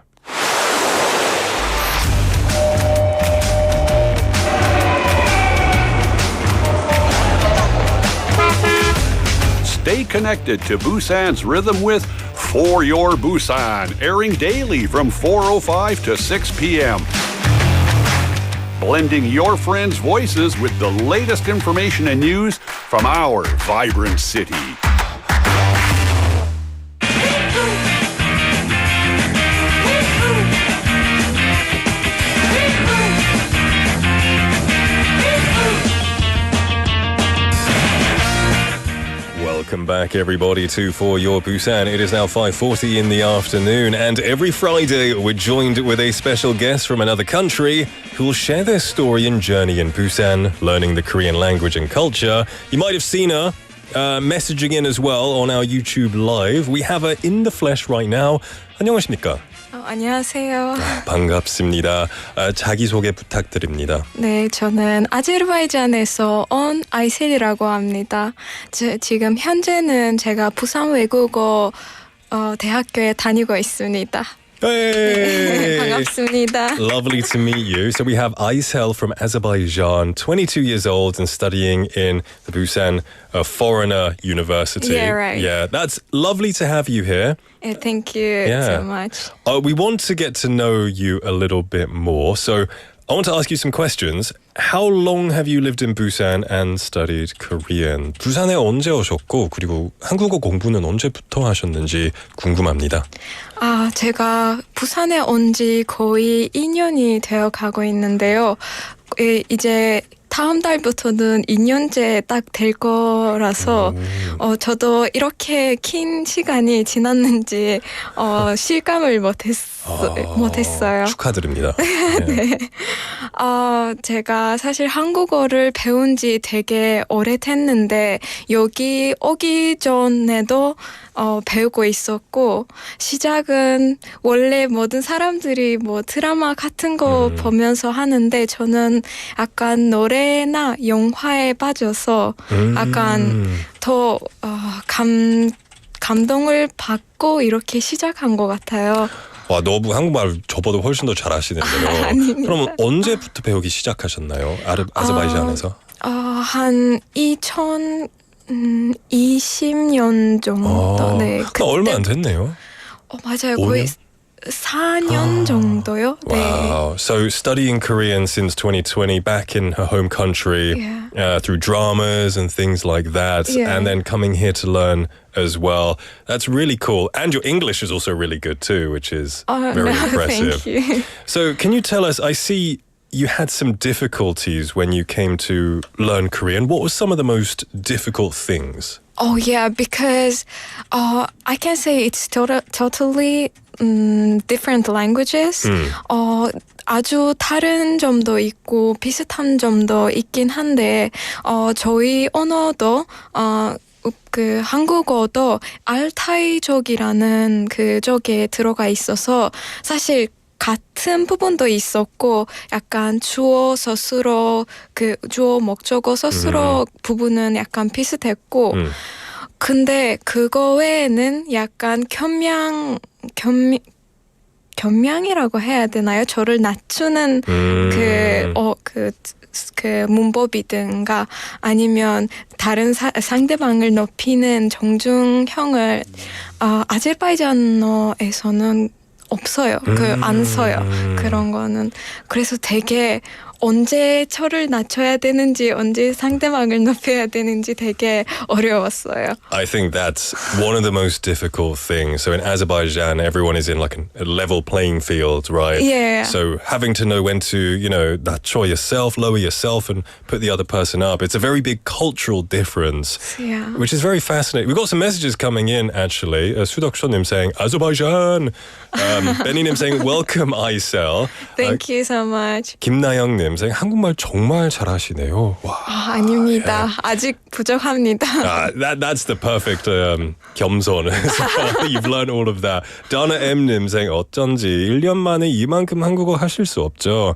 Stay connected to Busan's rhythm with For Your Busan, airing daily from 4:05 to 6 p.m. Blending your friends' voices with the latest information and news from our vibrant city. Welcome back, everybody, to For Your Busan. It is now 5:40 in the afternoon, and every Friday we're joined with a special guest from another country who will share their story and journey in Busan, learning the Korean language and culture. You might have seen her messaging in as well on our YouTube Live. We have her in the flesh right now. 안녕하십니까? 안녕하세요. 반갑습니다. 자기소개 부탁드립니다. 네, 저는 아제르바이잔에서 온 아이셀이라고 합니다. 지금 현재는 제가 부산 외국어 대학교에 다니고 있습니다. Hey! 반갑습니다. Lovely to meet you. So we have Aysel from Azerbaijan, 22 years old and studying in the Busan Foreigner University. Yeah, right. Yeah, that's lovely to have you here. Thank you so much. We want to get to know you a little bit more. So I want to ask you some questions. How long have you lived in Busan and studied Korean? 부산에 언제 오셨고 그리고 한국어 공부는 언제부터 하셨는지 궁금합니다. 제가 부산에 온 지 거의 2년이 되어 가고 있는데요. 이제 다음 달부터는 2년째 딱 될 거라서 저도 이렇게 긴 시간이 지났는지 실감을 못했어요. 축하드립니다. 네. 제가 사실 한국어를 배운 지 되게 오래됐는데 여기 오기 전에도 배우고 있었고 시작은 원래 모든 사람들이 뭐 드라마 같은 거 보면서 하는데 저는 약간 노래나 영화에 빠져서 약간 더 감동을 받고 이렇게 시작한 것 같아요. 와, 너무 한국말 저보다 훨씬 더 잘하시는데요. 아닙니다. 그럼 언제부터 배우기 시작하셨나요? 아zerbaijan에서? 한 2020년 정도. 네, 얼마 안 됐네요. 맞아요. 거의 4년 정도요. Wow. So studying Korean since 2020 back in her home country through dramas and things like that, and then coming here to learn as well. That's really cool. And your English is also really good too, which is very impressive. Thank you. So can you tell us, I see you had some difficulties when you came to learn Korean. What were some of the most difficult things? Oh yeah, because I can say it's totally different languages. 아주 다른 점도 있고 비슷한 점도 있긴 한데 저희 언어도 그 한국어도 알타이족이라는 그쪽에 들어가 있어서 사실 같은 부분도 있었고 약간 주어 서술어 그 주어 목적어 서술어 부분은 약간 비슷했고 근데 그거 외에는 약간 겸양이라고 해야 되나요? 저를 낮추는 그 문법이든가 아니면 다른 상대방을 높이는 정중형을 아제르바이잔어에서는 없어요. 안 써요. 그런 거는. 그래서 되게 언제 저를 낮춰야 되는지 언제 상대방을 높여야 되는지 되게 어려웠어요. I think that's one of the most difficult things. So in Azerbaijan, everyone is in like a level playing field, right? Yeah. So having to know when to, 낮춰 yourself, lower yourself, and put the other person up. It's a very big cultural difference, which is very fascinating. We've got some messages coming in, actually. 수덕쇼님 saying, Azerbaijan. Benny님 saying, welcome, Aisel. Thank you so much. 김나영님 saying, 한국말 정말 잘하시네요. 와. 아닙니다. 아직 부족합니다. That's the perfect 겸손. You've learned all of that. Donna M님 saying, 어쩐지 1년 만에 이만큼 한국어 하실 수 없죠.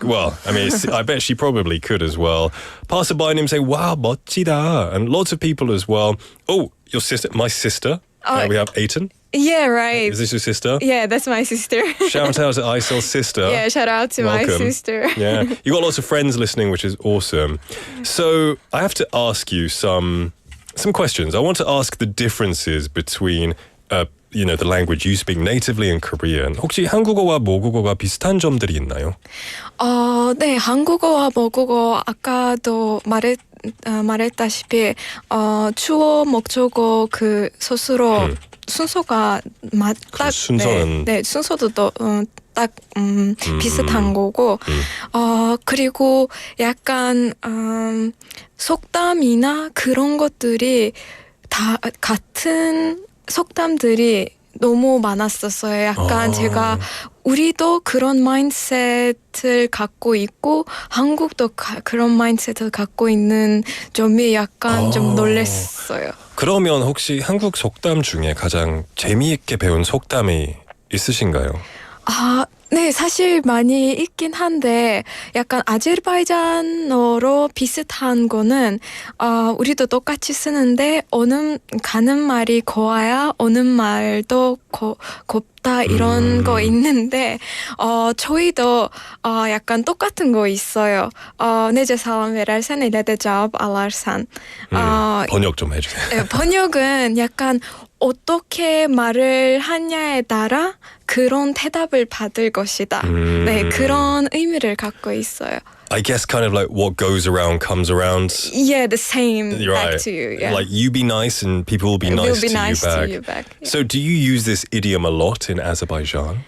Well, I mean, I bet she probably could as well. Passerby님 saying, wow, 멋지다. And lots of people as well. Oh, your sister, my sister. We have Aiton. Yeah, right. Is this your sister? Yeah, that's my sister. Shout out to Aisel's sister. Yeah, shout out to my sister. Yeah, you got lots of friends listening, which is awesome. So I have to ask you some questions. I want to ask the differences between the language you speak natively and Korean. 혹시 한국어와 모국어가 비슷한 점들이 있나요? 네, 한국어와 모국어 아까도 말했다시피 주어 목적어 그 스스로 순서가 딱 순서는 네, 순서도 딱 비슷한 거고 그리고 약간 속담이나 그런 것들이 다 같은 속담들이 너무 많았었어요. 약간 제가 우리도 그런 마인드셋을 갖고 있고 한국도 그런 마인드셋을 갖고 있는 점이 약간 좀 놀랐어요. 그러면 혹시 한국 속담 중에 가장 재미있게 배운 속담이 있으신가요? 네, 사실 많이 있긴 한데 약간 아제르바이잔어로 비슷한 거는 우리도 똑같이 쓰는데 가는 말이 고와야 오는 말도 곱다 이런 거 있는데 저희도 약간 똑같은 거 있어요. nece salam verersen öyle de cevap alarsan. 번역 좀 해주세요. 네, 번역은 약간 어떻게 말을 하냐에 따라 그런 대답을 받을 것이다. 네, 그런 의미를 갖고 있어요. I guess kind of like what goes around comes around. Yeah, the same right. back to you. Yeah. Like you be nice and people will be nice to you back. back. Yeah. So do you use this idiom a lot in Azerbaijan?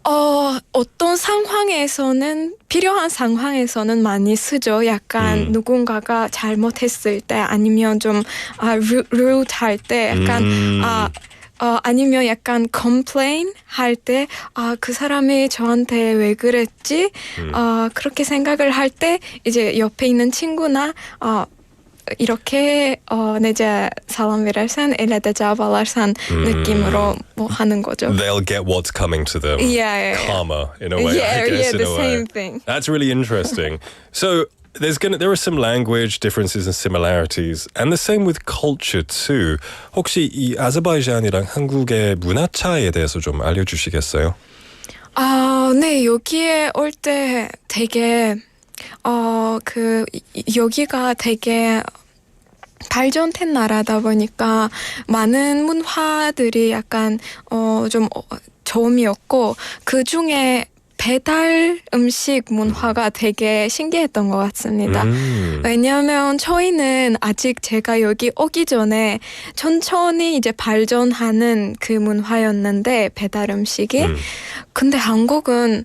어떤 상황에서는 필요한 상황에서는 많이 쓰죠. 약간 누군가가 잘못했을 때 아니면 좀 rude 할 때 약간 아니면 약간 complain 할 때 그 사람이 저한테 왜 그랬지? 그렇게 생각을 할 때 이제 옆에 있는 친구나 이렇게 nece salam verersen öyle de cevap alarsan 느낌으로 뭐 하는 거죠. They'll get what's coming to them. Yeah. Karma in a way. Yeah, I guess, the in a way. same thing. That's really interesting. So there are some language differences and similarities, and the same with culture too. 혹시 이 아zerbaijan이랑 한국의 문화 차이에 대해서 좀 알려주시겠어요? 네, 여기에 올 때 되게 여기가 되게 발전된 나라다 보니까 많은 문화들이 약간 좀 처음이었고 그 중에 배달 음식 문화가 되게 신기했던 것 같습니다. 왜냐하면 저희는 아직 제가 여기 오기 전에 천천히 이제 발전하는 그 문화였는데 배달 음식이 근데 한국은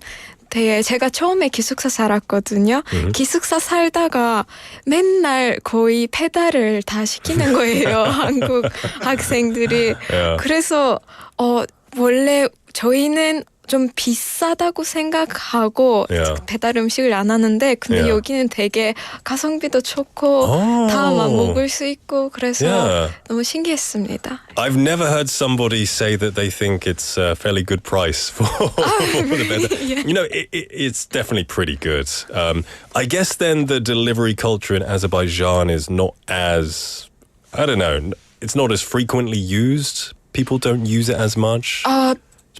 되게 제가 처음에 기숙사 살았거든요. 기숙사 살다가 맨날 거의 배달을 다 시키는 거예요. 한국 학생들이. 그래서 원래 저희는 좀 비싸다고 생각하고 배달 음식을 안 하는데 근데 여기는 되게 가성비도 좋고 다 막 먹을 수 있고 그래서 너무 신기했습니다. I've never heard somebody say that they think it's a fairly good price for the better. You know, it's definitely pretty good. I guess then the delivery culture in Azerbaijan is not as, I don't know, it's not as frequently used. People don't use it as much.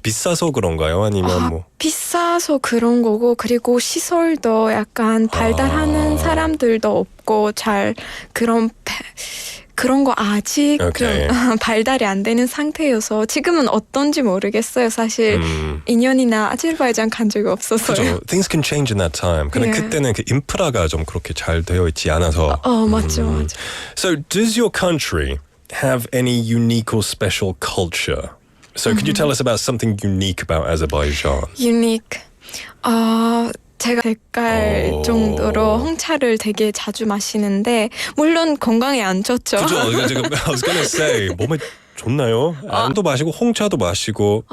비싸서 그런가요? 아니면 뭐? 비싸서 그런 거고 그리고 시설도 약간 발달하는 사람들도 없고 잘 그런 거 아직 발달이 안 되는 상태여서 지금은 어떤지 모르겠어요. 사실 2년이나 아제르바이잔 간 적이 없어서요. 그렇죠. Things can change in that time. 근데 그때는 그 인프라가 좀 그렇게 잘 되어 있지 않아서. 맞죠. So does your country have any unique or special culture? So could you tell us about something unique about Azerbaijan? Unique. 제가 색깔 정도로 홍차를 되게 자주 마시는데 물론 건강에 안 좋죠. 그죠. I was going to say 몸에 좋나요? 안도 마시고 홍차도 마시고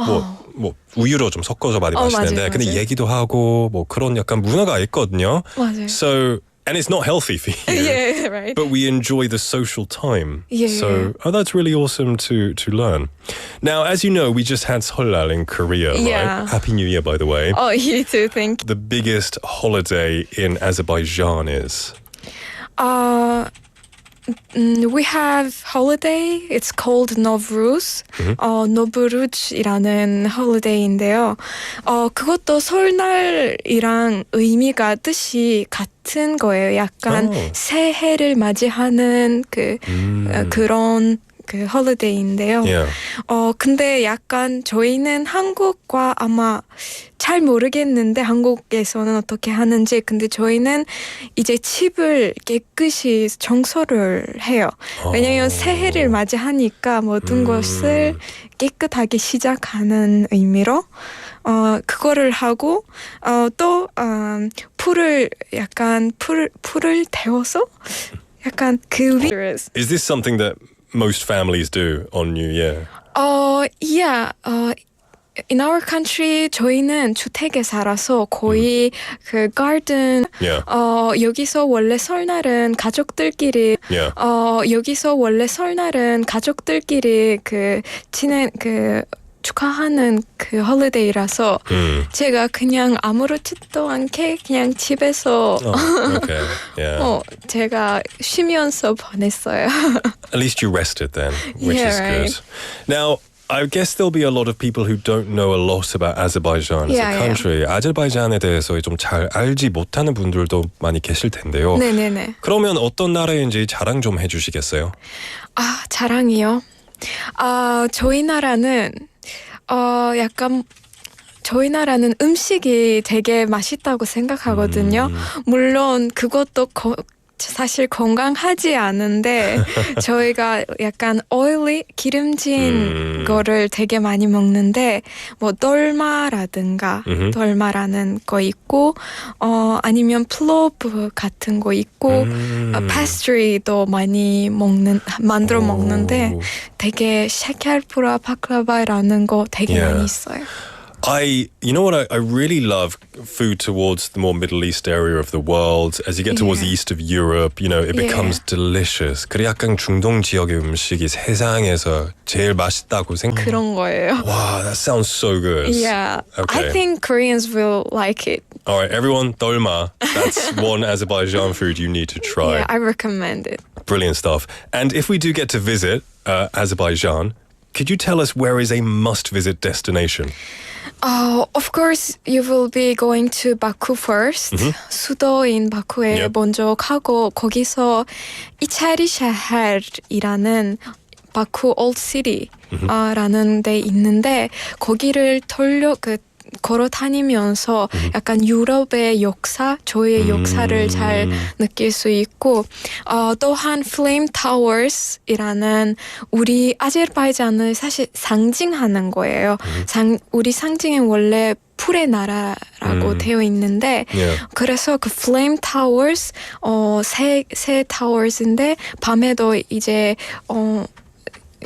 뭐 우유로 좀 섞어서 많이 마시는데 맞아요, 근데 맞아요. 얘기도 하고 뭐 그런 약간 문화가 있거든요. 맞아요. So and it's not healthy for you. Yeah, right. But we enjoy the social time. Yeah. So that's really awesome to learn. Now, as you know, we just had Seollal in Korea, right? Happy New Year, by the way. Oh, you too, thank you. The biggest holiday in Azerbaijan is? We have holiday. It's called Novruz. 노브루즈이라는 holiday인데요. 그것도 설날이랑 의미가 뜻이 같은 거예요. 약간 새해를 맞이하는 그런 그 holiday인데요. 근데 약간 저희는 한국과 아마 잘 모르겠는데 한국에서는 어떻게 하는지 근데 저희는 이제 집을 깨끗이 청소를 해요. 왜냐하면 새해를 맞이하니까 모든 것을 깨끗하게 시작하는 의미로 그거를 하고 또 풀을 태워서 약간 그 Is this something that most families do on New Year? Yeah. In our country, 저희는 주택에 살아서 거의 그 garden, 여기서 원래 설날은 가족들끼리, 축하하는 그 홀리데이라서 제가 그냥 아무렇지도 않게 그냥 집에서 제가 쉬면서 보냈어요. At least you rested then, which is right. good. Now, I guess there'll be a lot of people who don't know a lot about Azerbaijan as a country. 아제르바이잔에 대해서 좀 잘 알지 못하는 분들도 많이 계실 텐데요. 네네네. 그러면 어떤 나라인지 자랑 좀 해주시겠어요? 자랑이요? 저희 나라는 저희 나라는 음식이 되게 맛있다고 생각하거든요. 물론 그것도 사실 건강하지 않은데 저희가 약간 oily 기름진 거를 되게 많이 먹는데 뭐 dolma라든가 dolma라는 거 있고 아니면 플로브 같은 거 있고 pastry도 많이 만들어 먹는데 되게 샤캬르푸라 바클라바라는 거 되게 많이 있어요. You know what, I really love food towards the more Middle East area of the world. As you get towards the east of Europe, you know, it becomes delicious. 그래 약간 중동 지역의 음식이 세상에서 제일 맛있다고 그런 거예요. Wow, that sounds so good. Yeah, Okay. I think Koreans will like it. All right, everyone, dolma. That's one Azerbaijan food you need to try. Yeah, I recommend it. Brilliant stuff. And if we do get to visit Azerbaijan, could you tell us where is a must-visit destination? Of course, you will be going to Baku first. 수도인 바쿠에 먼저 가고 거기서 이차리샤할이라는 바쿠 올드 시티라는 데 있는데 거기를 걸어 다니면서 약간 유럽의 역사, 저의 역사를 잘 느낄 수 있고 또한 플레임 타워스이라는 우리 아제르바이잔을 사실 상징하는 거예요. 우리 상징은 원래 풀의 나라라고 되어 있는데 그래서 그 플레임 타워스 새 타워스인데 밤에도 이제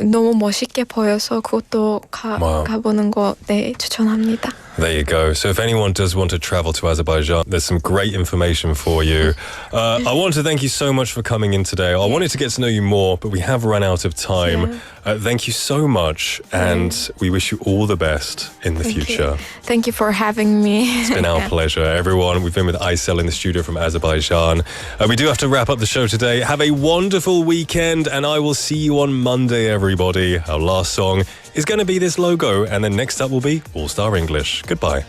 너무 멋있게 보여서 그것도 가보는 거 추천합니다. There you go. So if anyone does want to travel to Azerbaijan, there's some great information for you. I want to thank you so much for coming in today. I wanted to get to know you more, but we have run out of time. Thank you so much, and we wish you all the best in the future. Thank you for having me. It's been our pleasure. Everyone, we've been with Aysel in the studio from Azerbaijan. We do have to wrap up the show today. Have a wonderful weekend, and I will see you on Monday, everybody. Our last song is going to be this logo, and then next up will be All Star English. Goodbye.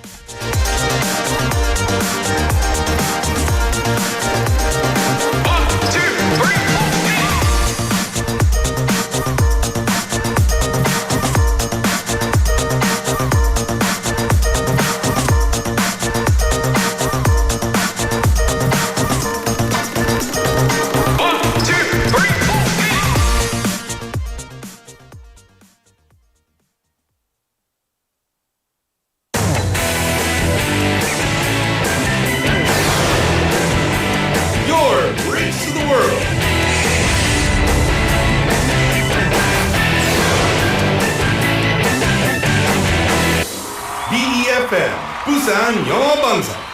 BEFM Busan 영어방송